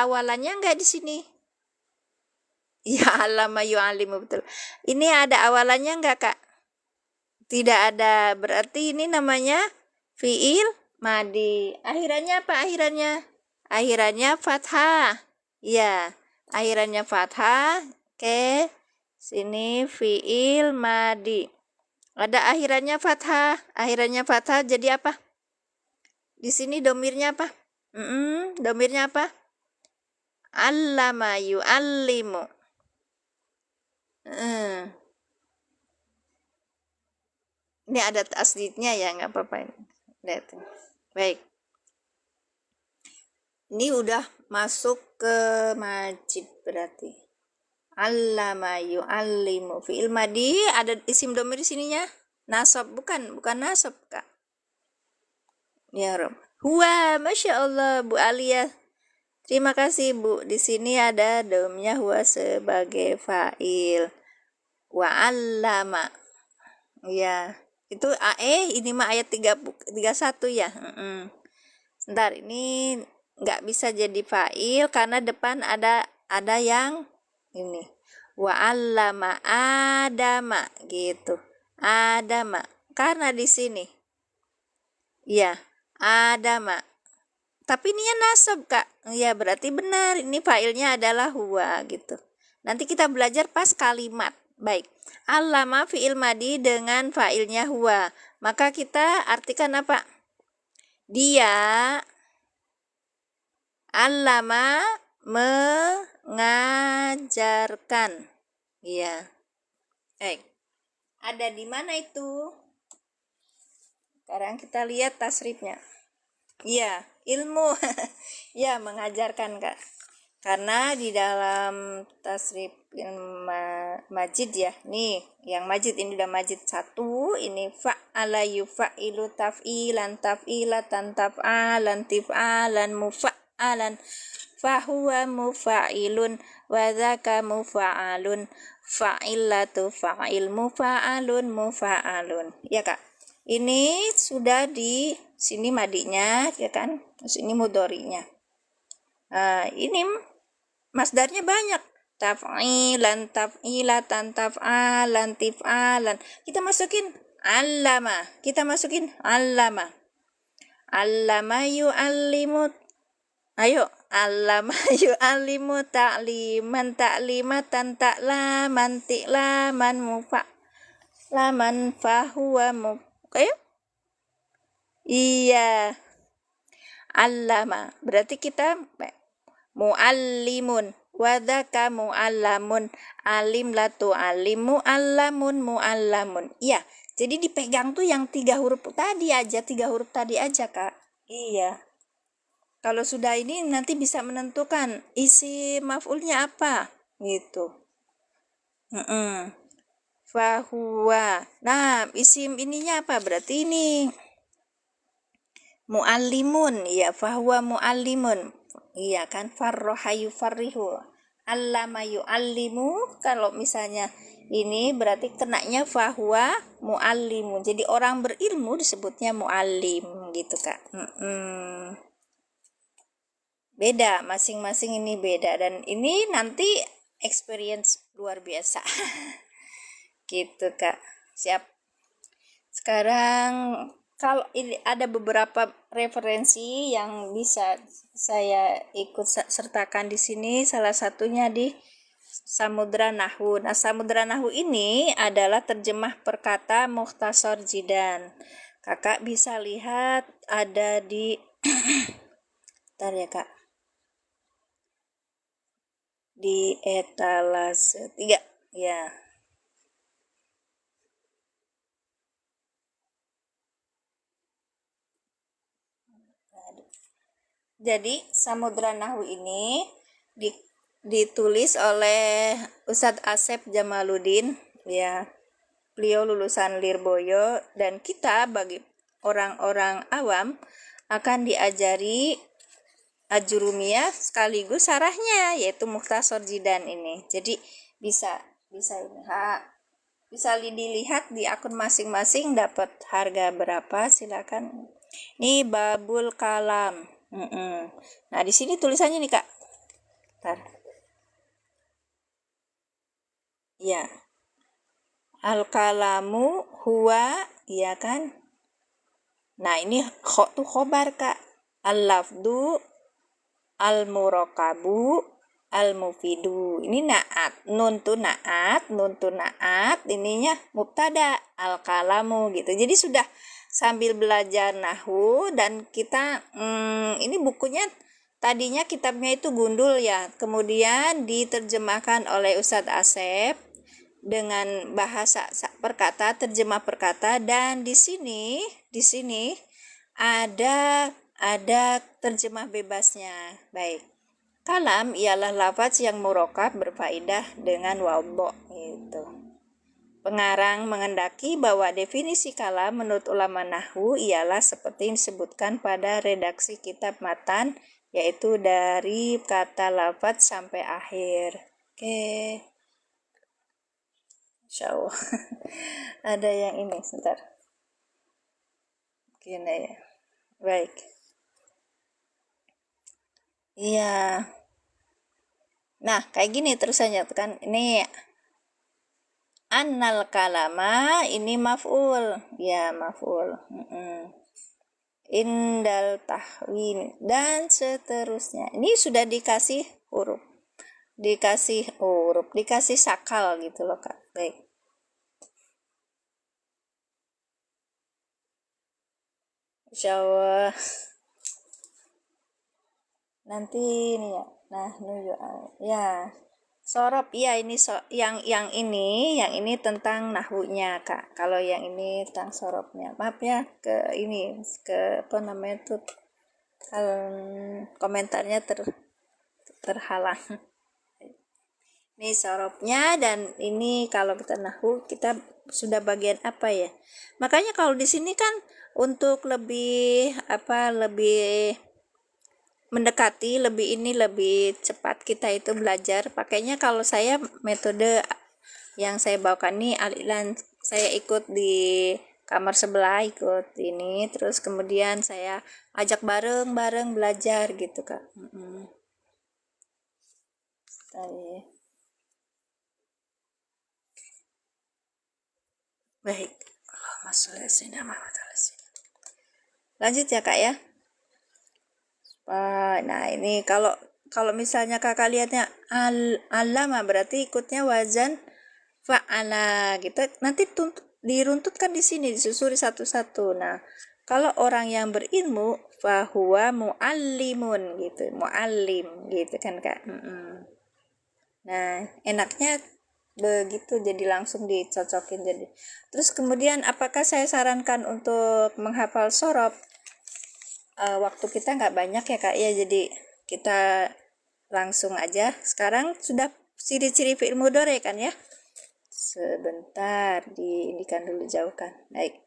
awalannya enggak di sini? Ya, allama yu'allimu, betul. Ini ada awalannya enggak Kak? Tidak ada. Berarti ini namanya fi'il madi. Akhirannya apa akhirannya? Akhirannya fathah. Ya, akhirannya fathah. Oke. Sini fi'il madi. Ada akhirannya fathah. Akhirannya fathah jadi apa? Di sini domirnya apa? Domirnya apa? Allama yu'allimu. Ini ada tasdidnya ya, nggak apa-apa. Lihat. Baik. Ini udah masuk ke majid berarti. Allama yu'allimu. Fi'il madi ada isim domir di sininya. Nasab, bukan nasab Kak. Ya Rob. Huwa, Masya Allah Bu Alia. Terima kasih Bu. Di sini ada domnya huwa sebagai fa'il. Wa allama. Ya. Itu ini mah ayat 31 ya. Sebentar, ini nggak bisa jadi fa'il karena depan ada yang ini. Wa allama adama gitu. Adama. Karena di sini. Ya, adama. Tapi ini nasab Kak. Ya, berarti benar. Ini fa'ilnya adalah huwa gitu. Nanti kita belajar pas kalimat. Baik. Allama fi'il madi dengan fa'ilnya huwa. Maka kita artikan apa? Dia allama mengajarkan. Iya. Baik. Ada di mana itu? Sekarang kita lihat tasrifnya. Iya, ilmu. Ya, mengajarkan Kak. Karena di dalam tasrif majid ya, nih yang majid ini udah majid 1, ini fa'ala yufa'ilu taf'ilan taf'ilatan taf'alan tif'alan mufa'alan fahuwa mufa'ilun wa dzaka mufa'alun fa'ilatu fa'il mufa'alun mufa'alun. Ya Kak, ini sudah di sini madinya ya kan, ini mudhori'nya. Ini masdarnya banyak. Taf'ilan, taf'ilatan, taf'alan, tif'alan. Kita masukin allama. Allama yu'allimu. Ayo. Allama yu'allimu ta'liman, ta'limatan, ta'laman, ti'laman, mufa'laman, fahuwa ayo. Iya. Allama. Berarti kita mu'allimun, wadaka mu'allamun, alim latu alim, mu'allamun, mu'allamun. Iya, jadi dipegang tuh yang 3 huruf tadi aja Kak. Iya. Kalau sudah ini nanti bisa menentukan isi maf'ulnya apa gitu. Fahuwa. Nah, isim ininya apa? Berarti ini mu'allimun. Ya, fahuwa mu'allimun. Iya kan, farroha yufarrihu, allama yu'allimu. Kalau misalnya ini berarti kenanya fahuwa mu'allimu. Jadi orang berilmu disebutnya mu'allim gitu Kak. Beda, masing-masing ini beda. Dan ini nanti experience luar biasa. Gitu Kak. Siap. Sekarang kalau ini ada beberapa referensi yang bisa saya ikut sertakan di sini, salah satunya di Samudra Nahwu. Nah, Samudra Nahwu ini adalah terjemah perkata Mukhtasar Jidan. Kakak bisa lihat ada di bentar ya Kak, di etalase 3 ya. Jadi Samudra Nahwu ini ditulis oleh Ustadz Asep Jamaluddin ya. Beliau lulusan Lirboyo, dan kita bagi orang-orang awam akan diajari Ajurumiyah sekaligus sarahnya, yaitu Mukhtasar Jidan ini. Jadi bisa ini bisa dilihat di akun masing-masing dapat harga berapa, silakan. Ini babul kalam. Nah, di sini tulisannya nih Kak. Bentar. Ya. Al-kalamu huwa, ya kan? Nah, ini tuh khobar Kak. Al-lafdu al-murakabu al-mufidu. Ini naat. Nun tuh naat, ininya mubtada, al-kalamu gitu. Jadi sudah sambil belajar nahwu, dan kita ini bukunya tadinya kitabnya itu gundul ya, kemudian diterjemahkan oleh Ustadz Asep dengan bahasa perkata, terjemah perkata, dan di sini ada terjemah bebasnya. Baik. Kalam ialah lafaz yang murokab berfaedah dengan wadho gitu. Pengarang mengendaki bahwa definisi kalam menurut ulama nahwu ialah seperti yang disebutkan pada redaksi kitab matan, yaitu dari kata lafaz sampai akhir. Oke. Insyaallah. Ada yang ini, sebentar. Gini ya. Baik. Iya. Nah, kayak gini terusannya kan. Ini annal kalama, ini maf'ul. Ya, maf'ul. Indal tahwin dan seterusnya. Ini sudah dikasih huruf. Dikasih sakal gitu loh Kak. Baik. Insyaallah. Nanti ini ya. Nah, ya. Sorob ya, ini yang ini tentang nahwunya Kak. Kalau yang ini tentang sorobnya. Maaf ya, ke apa namanya tuh, komentarnya terhalang. Ini sorobnya, dan ini kalau kita nahwu kita sudah bagian apa ya. Makanya kalau di sini kan untuk lebih mendekati, lebih cepat kita itu belajar, pakainya kalau saya metode yang saya bawakan ini Al-I'lan, saya ikut di kamar sebelah, ikut ini, terus kemudian saya ajak bareng-bareng belajar gitu Kak. Baik. Lanjut ya Kak ya. Nah, ini kalau misalnya Kakak lihatnya alama, berarti ikutnya wazan fa'ala gitu. Nanti diruntutkan di sini, disusuri satu-satu. Nah, kalau orang yang berilmu fahuwa muallimun gitu, muallim gitu kan Kak. Nah, enaknya begitu, jadi langsung dicocokin jadi. Terus kemudian apakah saya sarankan untuk menghafal sorob? Waktu kita nggak banyak ya Kak ya, jadi kita langsung aja. Sekarang sudah ciri-ciri fi'il mudhari kan ya. Sebentar, diindikan dulu, jauhkan. Baik.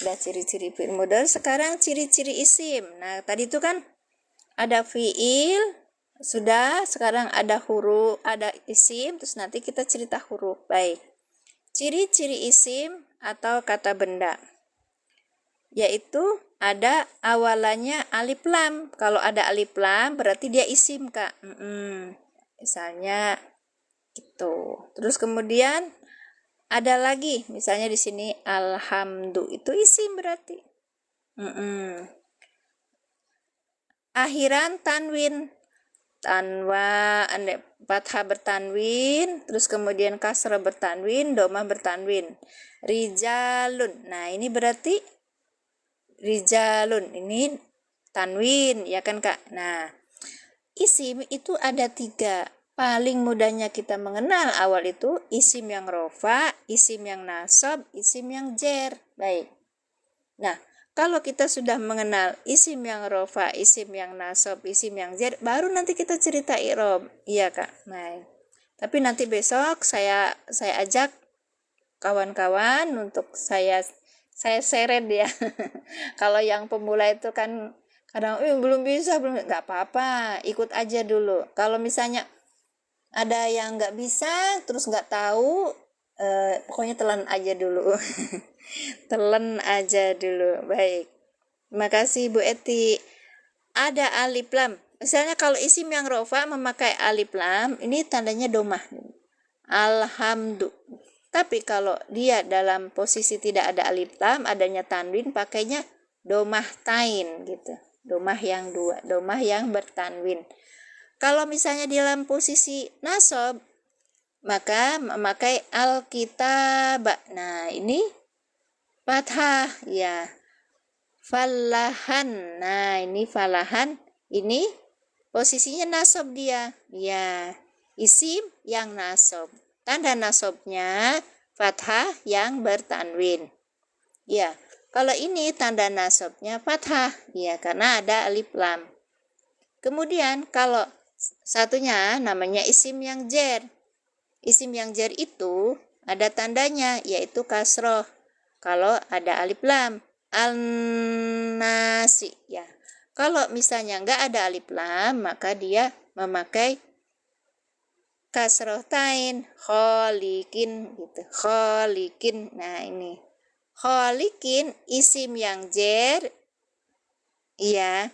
Udah ciri-ciri fi'il mudhari, sekarang ciri-ciri isim. Nah, tadi itu kan ada fi'il, sudah, sekarang ada huruf, ada isim, terus nanti kita cerita huruf. Baik. Ciri-ciri isim atau kata benda, yaitu ada awalannya alif lam. Kalau ada alif lam berarti dia isim Kak. Misalnya gitu. Terus kemudian ada lagi, misalnya di sini alhamdu, itu isim berarti. Akhiran tanwin. fathah bertanwin, terus kemudian kasrah bertanwin, domah bertanwin. Rijalun. Nah, ini berarti rijalun. Ini tanwin, ya kan Kak? Nah, isim itu ada 3. Paling mudahnya kita mengenal awal itu isim yang rofa, isim yang nasab, isim yang jer. Baik. Nah, kalau kita sudah mengenal isim yang rofa, isim yang nasab, isim yang jer, baru nanti kita cerita i'rab. Iya Kak. Nah, tapi nanti besok saya ajak kawan-kawan untuk saya seret ya. Kalau yang pemula itu kan kadang belum bisa, nggak apa-apa, ikut aja dulu. Kalau misalnya ada yang nggak bisa terus nggak tahu, pokoknya telan aja dulu. Telan aja dulu. Baik, makasih Bu Eti. Ada alif lam, misalnya kalau isim yang rofa memakai alif lam, ini tandanya domah, alhamdulillah. Tapi kalau dia dalam posisi tidak ada alif lam, adanya tanwin, pakainya domah tain gitu, domah yang 2, domah yang bertanwin. Kalau misalnya di dalam posisi nasab, maka memakai alkitab. Nah, ini fathah ya. Falahan. Nah, ini falahan. Ini posisinya nasab dia. Ya, isim yang nasab. Tanda nasabnya fathah yang bertanwin. Ya, kalau ini tanda nasabnya fathah. Ya, karena ada alif lam. Kemudian kalau satunya namanya isim yang jer. Isim yang jer itu ada tandanya, yaitu kasroh. Kalau ada alif lam, al-nasi ya. Kalau misalnya nggak ada alif lam, maka dia memakai kasroh tain, kholikin gitu, kholikin. Nah, ini kholikin isim yang jer, iya,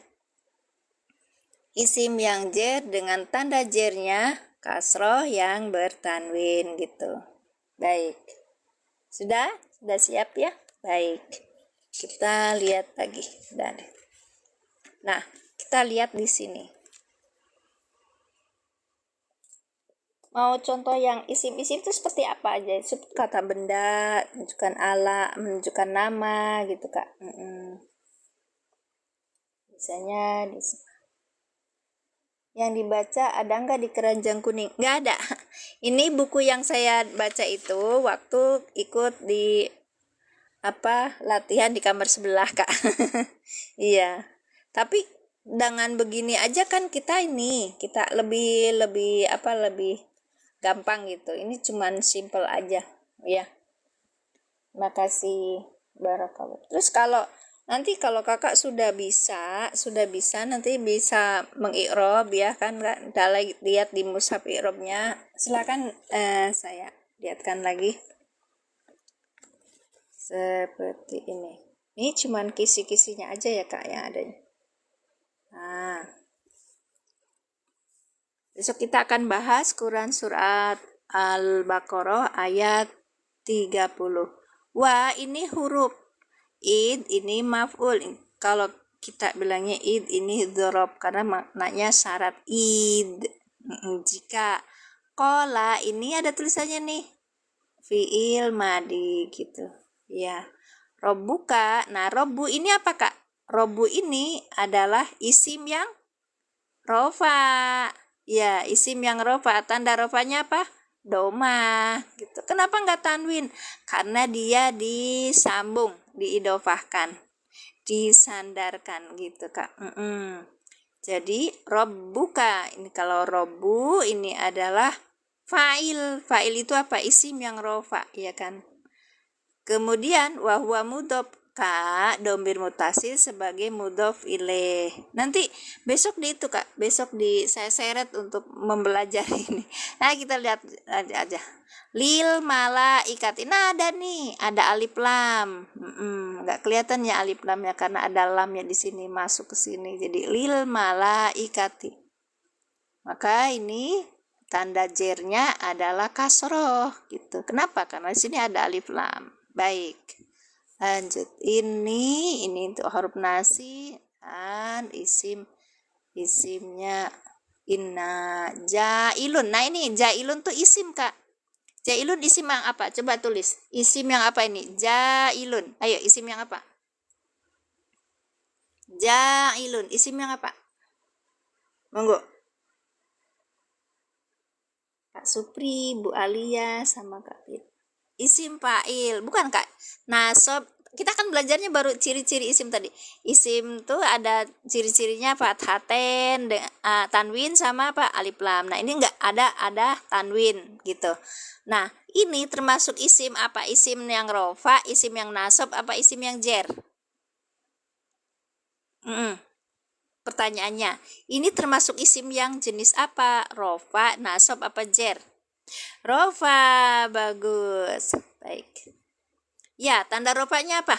isim yang jer dengan tanda jernya kasroh yang bertanwin gitu. Baik, sudah siap ya. Baik, kita lihat lagi. Nah, kita lihat di sini. Mau contoh yang isim-isim itu seperti apa aja? Kata benda, menunjukkan ala, menunjukkan nama gitu Kak. Misalnya yang dibaca ada nggak di keranjang kuning? Nggak ada. Ini buku yang saya baca itu waktu ikut di latihan di kamar sebelah Kak. Iya. Tapi dengan begini aja kan kita lebih gampang gitu. Ini cuman simple aja ya. Makasih, barakallah. Terus kalau kakak sudah bisa nanti bisa mengi'rob ya kan, kita lihat di mushaf i'robnya. Silakan saya lihatkan lagi seperti ini. Ini cuman kisi-kisinya aja ya Kak yang adanya. Nah, besok kita akan bahas Quran surat Al-Baqarah ayat 30. Wah, ini huruf id, ini maf'ul. Kalau kita bilangnya id, ini dzarab karena maknanya syarat id. Jika kola, ini ada tulisannya nih, fi'il madi gitu ya. Robbuka. Nah, robbu ini apa Kak? Robbu ini adalah isim yang rofa. Ya, isim yang rofa. Tanda rofanya apa? Doma gitu. Kenapa nggak tanwin? Karena dia disambung, diidofahkan, disandarkan gitu Kak. Jadi robbuka, ini kalau robbu ini adalah fa'il. Fa'il itu apa? Isim yang rofa, ya kan? Kemudian wahwa mudhof, Kak, domir mutasil sebagai mudhof ilaih. Nanti besok Kak, saya seret untuk mempelajari ini. Nah, kita lihat aja. Lil malaikat. Nah, ada alif lam. Nggak kelihatan ya alif lamnya karena ada lamnya di sini masuk ke sini. Jadi lil malaikati. Maka ini tanda jernya adalah kasroh gitu. Kenapa? Karena di sini ada alif lam. Baik, lanjut. Ini untuk huruf nasi dan isimnya Inna jailun. Nah ini jailun tuh isim kak. Jailun isim yang apa? Coba tulis. Isim yang apa ini? Jailun. Ayo isim yang apa? Jailun. Isim yang apa? Monggo. Kak Supri, Bu Alia, sama Kak Fit. Isim fa'il. Bukan kak. Nasob. Kita kan belajarnya baru ciri-ciri isim tadi. Isim tuh ada ciri-cirinya fathaten, tanwin sama apa alif lam. Nah ini enggak ada tanwin gitu. Nah ini termasuk isim apa? Isim yang rofa, isim yang nasob, apa isim yang jer? Pertanyaannya, ini termasuk isim yang jenis apa? Rofa, nasob, apa jer? Rofa, bagus. Baik. Ya, tanda rofanya apa?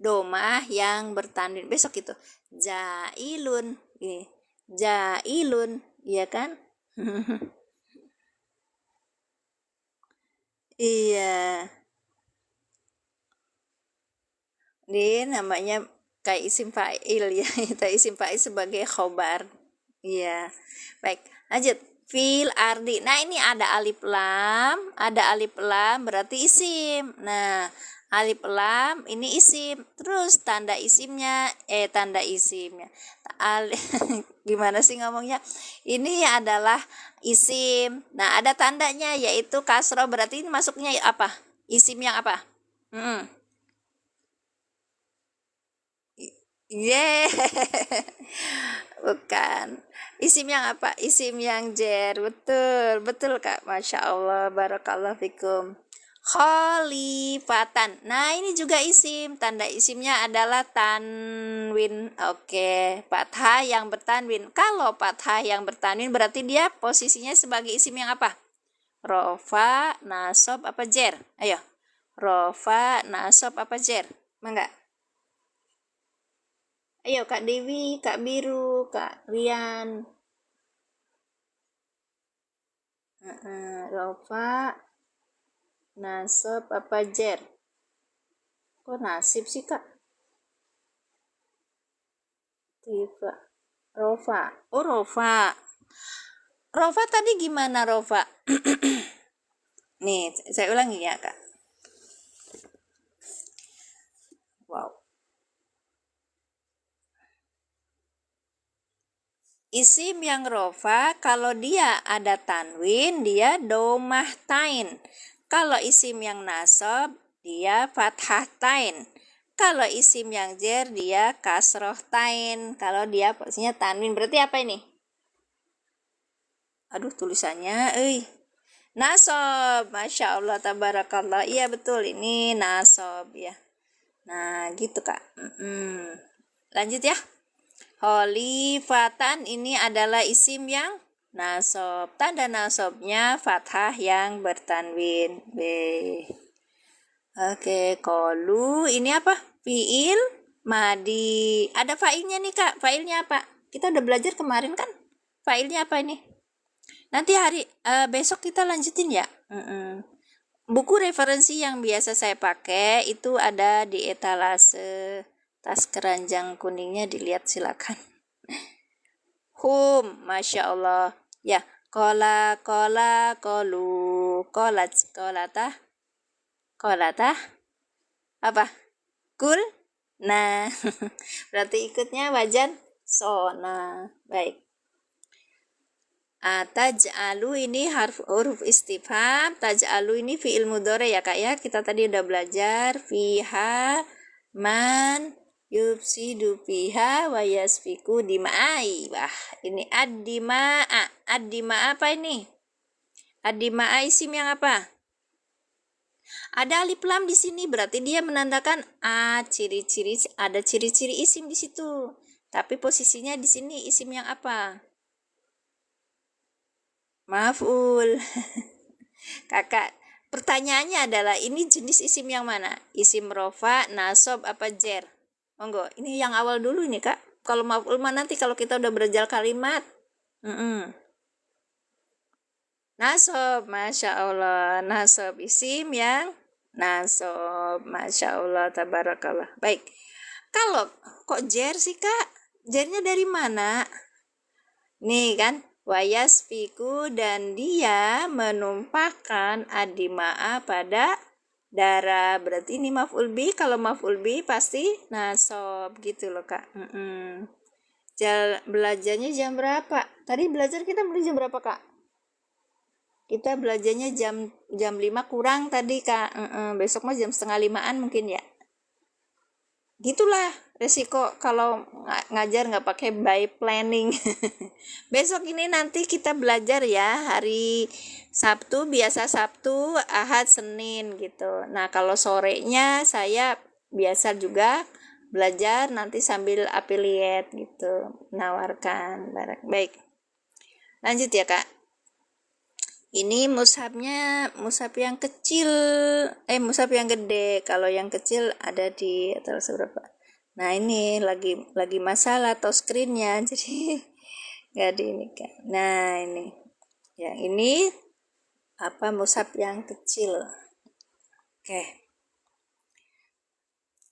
Domah yang bertanwin. Besok itu jailun. Ini jailun, iya kan? Iya. Ini namanya kayak isim fa'il ya. Kita isim fa'il sebagai khobar. Iya. Baik, lanjut. Fil ardi. Nah, ini ada alif lam berarti isim. Nah, alif lam ini isim. Terus tanda isimnya. Gimana sih ngomongnya? Ini adalah isim. Nah, ada tandanya yaitu kasroh, berarti ini masuknya apa? Isim yang apa? Yeah. Bukan. Isim yang apa? Isim yang jer. Betul, betul Kak. Masya Allah, barakallah fikum. Khalifatan. Nah, ini juga isim. Tanda isimnya adalah tanwin. Oke, fathah yang bertanwin. Kalau fathah yang bertanwin berarti dia posisinya sebagai isim yang apa? Rofa, nasob, apa jer? Ayo. Rofa, nasob, apa jer? Mangga. Ayo Kak Dewi, Kak Biru, Kak Rian. Rofa, nasab, apa jer? Kok nasib sih Kak? Tiba. Rofa. Oh Rofa. Rofa tadi gimana Rofa? Nih, saya ulangi ya Kak. Wow. Isim yang rofa, kalau dia ada tanwin, dia domah tain. Kalau isim yang nasab, dia fathah tain. Kalau isim yang jer, dia kasroh tain. Kalau dia posisinya tanwin, berarti apa ini? Aduh, tulisannya, nasob, masya Allah, tabarakallah. Iya betul, ini nasob ya. Nah, gitu Kak. Lanjut ya. Khalifatan ini adalah isim yang nasob. Tanda nasobnya fathah yang bertanwin. B. Oke, kolu ini apa? Fiil madi. Ada failnya nih Kak. Failnya apa? Kita udah belajar kemarin kan? Failnya apa ini? Nanti besok kita lanjutin ya. Buku referensi yang biasa saya pakai itu ada di etalase tas keranjang kuningnya, dilihat silakan. Masya Allah. Ya, kola, kolu, kolata, apa? Kul? Nah, berarti ikutnya wajan sona. Baik. Taj'alu ini huruf istifham. Taj'alu ini fi'il mudhari ya Kak ya. Kita tadi udah belajar fiha man yufsidu fiha wa yasfiku dimai. Wah, ini ad-dima'a. Ad-dima'a apa ini? Ad-dima'a isim yang apa? Ada alif lam di sini, berarti dia menandakan ada ciri-ciri isim di situ. Tapi posisinya di sini isim yang apa? Maf'ul. Kakak, pertanyaannya adalah ini jenis isim yang mana? Isim rofa, nasob, apa jer? Monggo, ini yang awal dulu ini Kak. Kalau maf'ul mah nanti kalau kita udah berjal kalimat. Nasob, Masya Allah. Nasob, isim yang nasob. Masya Allah, tabarakallah. Baik, kalau kok jer sih Kak? Jernya dari mana? Nih kan, Wayasfiku, dan dia menumpahkan adima'a pada darah. Berarti ini maf'ul bi. Kalau maf'ul bi pasti nasab gitu loh Kak. Belajarnya jam berapa? Tadi belajar kita mulai jam berapa Kak? Kita belajarnya jam 5 kurang tadi Kak. Besok mah jam setengah 5-an mungkin ya. Gitulah resiko kalau ngajar nggak pakai by planning. Besok ini nanti kita belajar ya, hari Sabtu biasa Sabtu, Ahad, Senin gitu. Nah kalau sorenya saya biasa juga belajar nanti sambil affiliate gitu, menawarkan barang. Baik, lanjut ya Kak. Ini mushafnya mushaf yang kecil, mushaf yang gede. Kalau yang kecil ada di atas berapa? Nah ini lagi masalah atau screennya, jadi nggak di ini kan. Nah ini, yang ini apa mushaf yang kecil. Oke.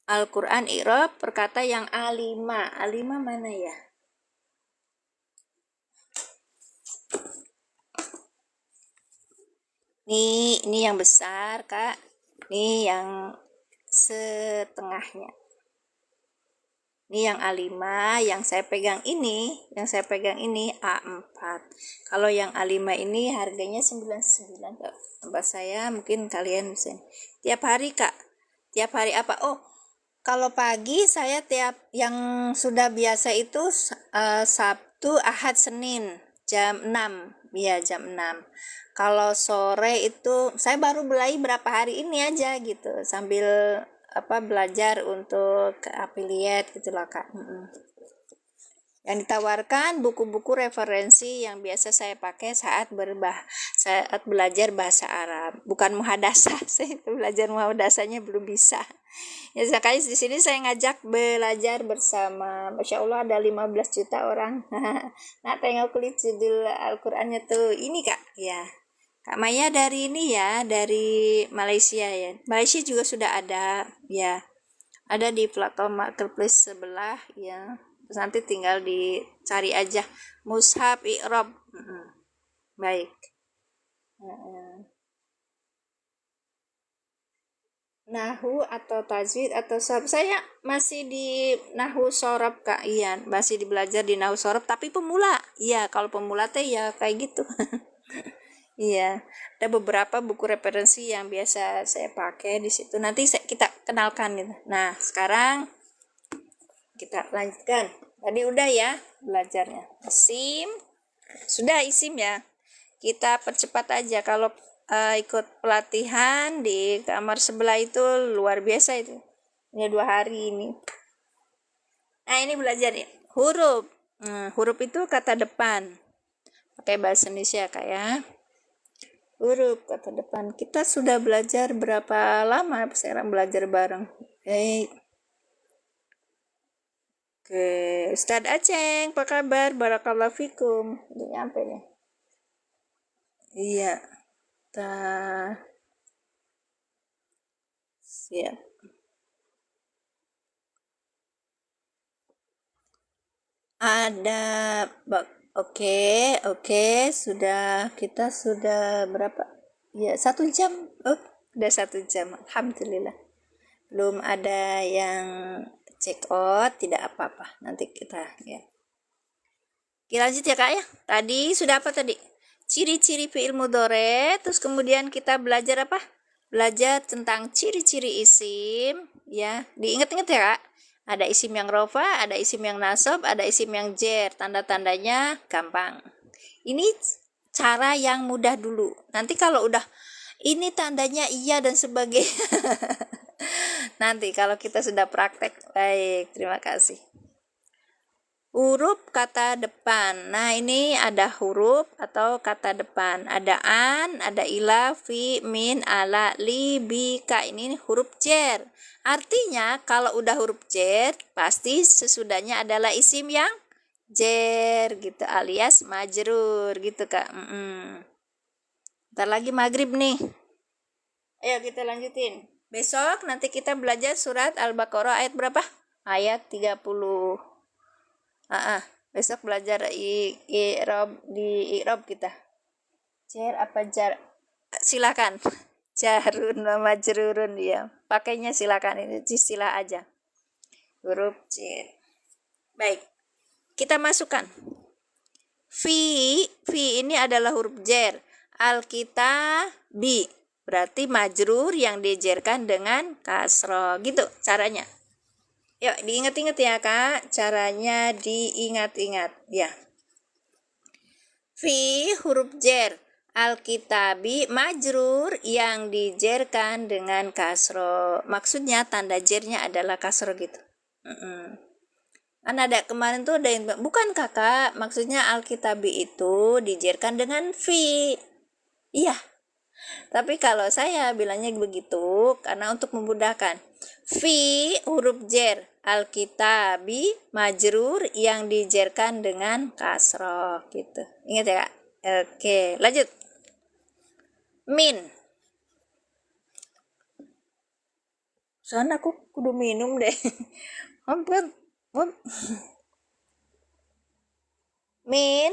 Al-Quran I'rab perkata yang A5. A5 mana ya? Ini yang besar Kak. Ini yang setengahnya. Ini yang A5, yang saya pegang ini A4. Kalau yang A5 ini harganya 99 Kak. Tempat saya mungkin kalian bisa. Tiap hari Kak. Tiap hari apa? Oh, kalau pagi saya yang sudah biasa itu Sabtu, Ahad, Senin jam 6. Ya, jam 6. Kalau sore itu saya baru mulai berapa hari ini aja gitu, sambil belajar untuk affiliate gitulah Kak. Yang ditawarkan buku-buku referensi yang biasa saya pakai saat belajar bahasa Arab, bukan muhadasah. Saya belajar muhadasahnya belum bisa. Ya sekali di sini saya ngajak belajar bersama. Masya Allah ada 15 juta orang. Nah tengok kulit judul Al-Qur'annya tuh ini Kak. Ya. Kak Maya dari ini ya, dari Malaysia ya. Malaysia juga sudah ada ya. Ada di platform marketplace sebelah ya. Terus nanti tinggal dicari aja mushaf i'rab. Baik. Nahwu atau tajwid atau sorob. Saya masih di nahwu sorob Kak Ian, masih belajar di nahwu sorob tapi pemula. Iya, kalau pemula teh ya kayak gitu. Iya, ada beberapa buku referensi yang biasa saya pakai di situ. Nanti kita kenalkan gitu. Nah, sekarang kita lanjutkan. Tadi udah ya belajarnya. Isim. Sudah isim ya. Kita percepat aja. Kalau ikut pelatihan di kamar sebelah itu luar biasa itu. Ini 2 hari ini. Nah, ini belajar ya. Huruf. Huruf itu kata depan. Pakai bahasa Indonesia Kak ya. Huruf kata depan. Kita sudah belajar berapa lama sekarang belajar bareng? Oke, Ustadz Aceng, apa kabar? Barakallahu fikum. Udah nyampe nih. Iya. Siap. Ada Oke, kita sudah berapa? Ya, 1 jam. Oh, udah 1 jam. Alhamdulillah. Belum ada yang check out, tidak apa-apa. Nanti kita ya. Kita lanjut ya Kak ya. Tadi sudah apa tadi? Ciri-ciri fi'il mudhari, terus kemudian kita belajar apa? Belajar tentang ciri-ciri isim ya. Diingat-ingat ya Kak. Ada isim yang rofa, ada isim yang nasab, ada isim yang jer. Tanda-tandanya gampang. Ini cara yang mudah dulu. Nanti kalau udah ini tandanya iya dan sebagainya. Nanti kalau kita sudah praktek. Baik, terima kasih. Huruf kata depan. Nah, ini ada huruf atau kata depan. Ada an, ada ila, fi, min, ala, li, bi, ka. Ini huruf jer. Artinya kalau udah huruf jer, pasti sesudahnya adalah isim yang jer gitu, alias majrur gitu Kak. Ntar lagi maghrib nih. Ayo kita lanjutin. Besok nanti kita belajar surat Al-Baqarah ayat berapa? Ayat 30. Besok belajar i'rab di i'rab kita. Jar apa jar? Silakan. Jarun wa majrurun ya. Pakainya silakan, ini istilah aja. Huruf jar. Baik. Kita masukkan. Fi ini adalah huruf jar. Alkitabi berarti majrur yang dijerkan dengan kasroh. Gitu caranya. Yuk diingat-ingat ya Kak. Caranya diingat-ingat ya. Fi huruf jar. Alkitabi majrur yang dijerkan dengan kasro. Maksudnya tanda jernya adalah kasro gitu. Kan ada kemarin tuh ada yang bukan kakak, maksudnya alkitabi itu dijerkan dengan fi. Iya. Tapi kalau saya bilangnya begitu karena untuk memudahkan. Fi huruf jar, alkitabi majrur yang dijerkan dengan kasro gitu. Ingat ya Kak? Oke, lanjut. Min. Soalnya aku kudu minum deh. Min.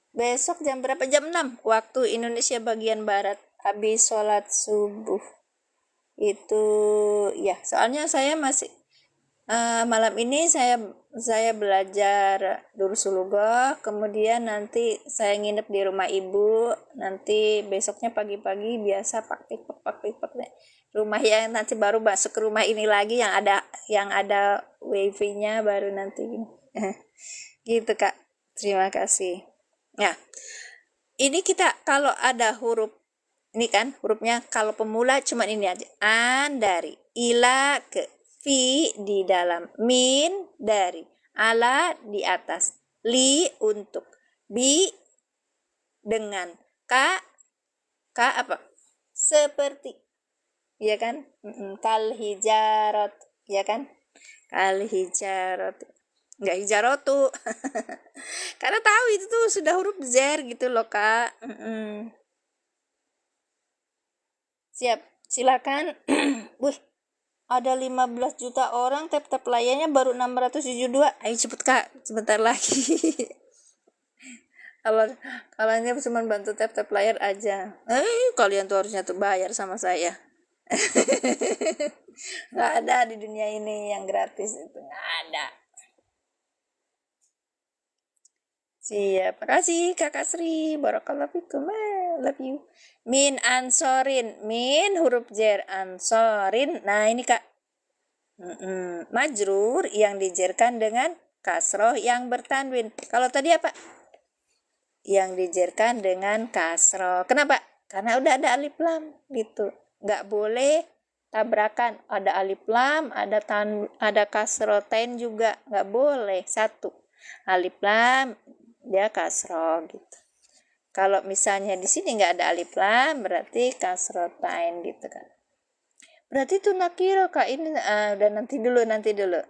Besok jam berapa? Jam 6 waktu Indonesia bagian barat. Habis sholat subuh. Itu ya, soalnya saya masih malam ini saya belajar Dursulugah, kemudian nanti saya nginep di rumah ibu, nanti besoknya pagi-pagi biasa praktik rumah yang nanti baru masuk ke rumah ini lagi yang ada wifi-nya baru nanti gitu Kak. Terima kasih. Nah, ini kita kalau ada huruf ini kan hurufnya kalau pemula cuma ini aja. An dari, ila ke, fi di dalam, min dari, ala di atas, li untuk, bi dengan, ka apa? Seperti, ya kan? Kal hijarot, ya kan? Kal hijarot, nggak hijarotu, karena tahu itu tuh sudah huruf zer gitu loh Kak. Siap, silakan. Wih, ada 15 juta orang, tap-tap layarnya baru 672. Ayo cepet Kak, sebentar lagi. kalau ini cuma bantu tap-tap layar aja. Kalian tuh harusnya tuh bayar sama saya. Nggak ada di dunia ini yang gratis, itu nggak ada. Siap, makasih Kakak Sri. Barakallahu fikum. Love you. Min ansorin, min huruf jar, ansorin. Nah ini Kak, majrur yang dijerkan dengan kasroh yang bertanwin. Kalau tadi apa? Yang dijerkan dengan kasroh. Kenapa? Karena udah ada alif lam gitu. Nggak boleh tabrakan. Ada alif lam, ada kasroh tain juga. Nggak boleh. Satu. Alif lam, dia kasroh gitu. Kalau misalnya di sini nggak ada alif lam, berarti kasroh tain gitu kan. Berarti itu nakiro Kak, ini udah nanti dulu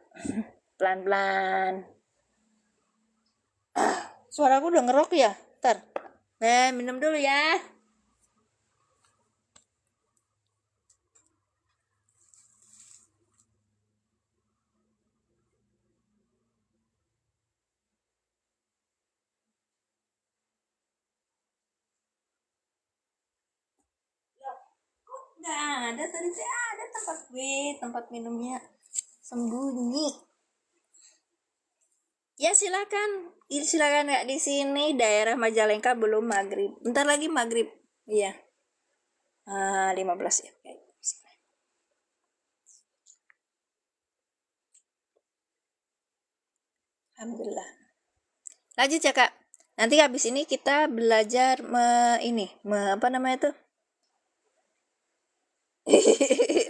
pelan-pelan. Suaraku udah ngerok ya, ntar minum dulu ya. Nggak ada tadi, ada tempat minumnya sembunyi. Ya silakan Kak, di sini daerah Majalengka belum maghrib. Bentar lagi maghrib. Iya. 15 ya. Alhamdulillah. Lanjut ya Kak. Nanti habis ini kita belajar apa namanya tuh?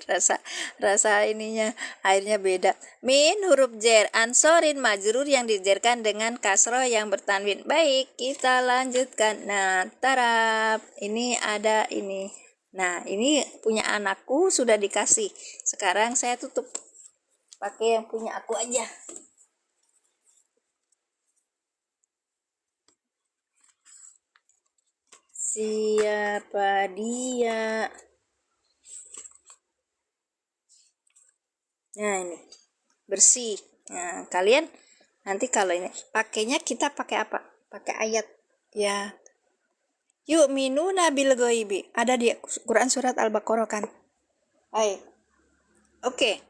rasa ininya airnya beda. Min huruf jar, ansorin majrur yang dijerkan dengan kasroh yang bertanwin. Baik, kita lanjutkan. Nah, tarap. Ini ada ini. Nah, ini punya anakku sudah dikasih. Sekarang saya tutup pakai yang punya aku aja. Siapa dia? Nah ini bersih. Nah kalian Nanti kalau ini pakainya kita pakai apa? Pakai ayat ya. Yu'minuna bil ghaibi. Ada di Quran surat Al-Baqarah kan? Hai. Oke.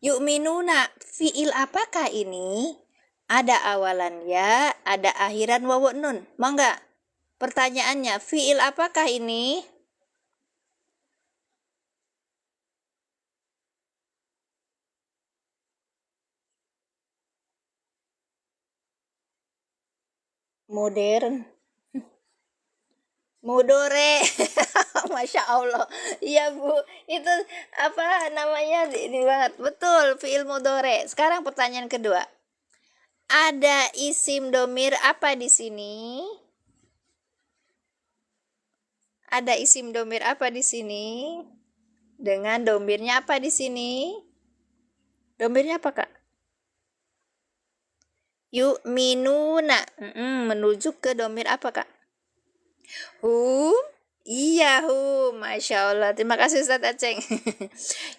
Yu'minuna fiil apakah ini? Ada awalan ya, ada akhiran wawu nun. Mau nggak? Pertanyaannya, fiil apakah ini? Modern. Mudore. Masya Allah. Iya Bu, itu apa namanya ini banget. Betul, fiil mudore. Sekarang pertanyaan kedua. Ada isim domir apa di sini? Ada isim domir apa di sini? Dengan domirnya apa di sini? Domirnya apa Kak? Yu'minuna. Menuju ke domir apa Kak? Hum? Iya, Masya Allah. Terima kasih Ustaz Aceng.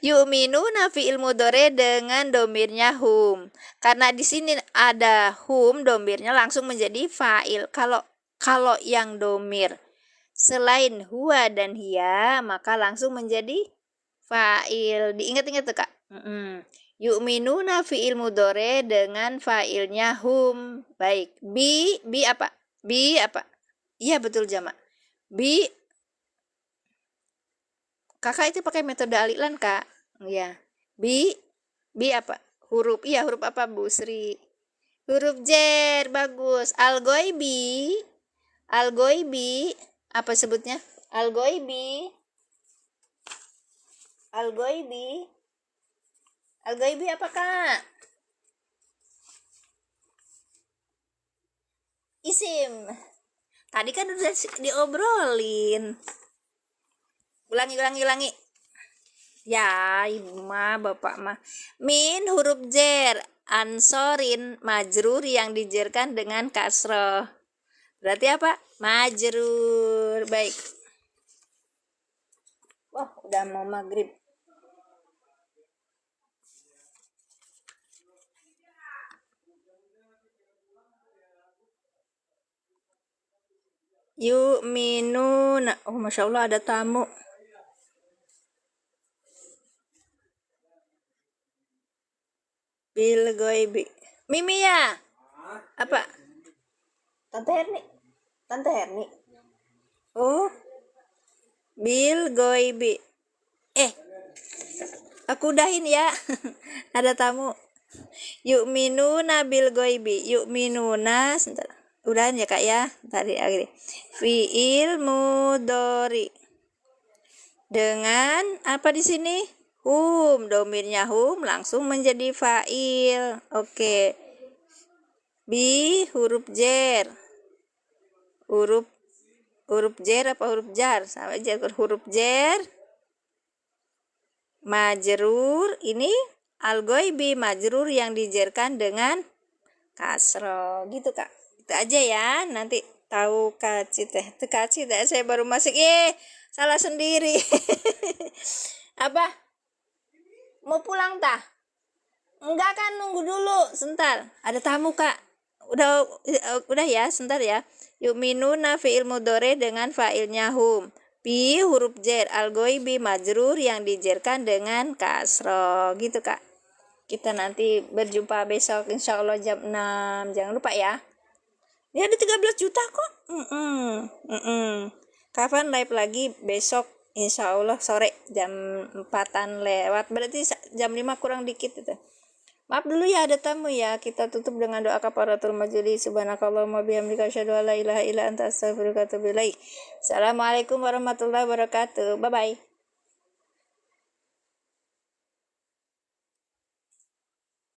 Yu'minuna fi'il mudhari dengan domirnya hum. Karena di sini ada hum, domirnya langsung menjadi fa'il. Kalau yang domir selain huwa dan hiya, maka langsung menjadi fa'il. Diingat-ingat tuh Kak. Yu'minuna fi'il mudhari dengan fa'ilnya hum. Baik. Bi apa? Bi apa? Iya betul jamak. Bi Kakak itu pakai metode alilan Kak. Ya. Bi apa? Huruf. Iya, huruf apa Bu Sri? Huruf jer, bagus. Al-Ghaibi apa sebutnya? Al-Ghaibi apa Kak? Isim. Tadi kan udah diobrolin. Ulangi. Ya, ibu mah, bapak mah. Min huruf jer, ansorin majrur yang dijerkan dengan kasroh. Berarti apa? Majrur. Baik. Wah, udah mau maghrib. Yu'minuna. Oh, Masya Allah ada tamu. Bil ghaibi. Mimi ya? Apa? Tante Herni. Oh. Bil ghaibi. Aku udahin ya. Ada tamu. Yu'minuna bil ghaibi. Yu'minuna. Sebentar. Udahan ya Kak ya. Tadi akhir. Fi'il mudhari. Dengan apa di sini? Hum, domirnya hum langsung menjadi fa'il. Oke. Bi huruf jer. Huruf jer apa huruf jar? Sama aja huruf jer. Majrur, ini al-ghaibi majrur yang dijerkan dengan kasro. Gitu Kak. Itu aja ya. Nanti tahu kaci teh. Itu kaci teh saya baru masuk. Salah sendiri. Apa? Mau pulang tah? Enggak kan, nunggu dulu sebentar. Ada tamu Kak. Udah ya, sebentar ya. Yu'minuna fi'il mudhari dengan fa'ilnya hum. Bi huruf jer, al-ghaibi majrur yang dijerkan dengan kasro. Gitu Kak. Kita nanti berjumpa besok insyaallah jam 6. Jangan lupa ya. Ini ada 13 juta kok. Kapan live lagi? Besok insya Allah sore jam 4-an lewat, berarti jam 5 kurang dikit itu. Maaf dulu ya ada tamu ya. Kita tutup dengan doa kafaratul majelis. Subhanakallahumma bihamdika asyhadu an la ilaha illa anta astaghfiruka wa atubu ilaik. Assalamualaikum warahmatullahi wabarakatuh. Bye bye.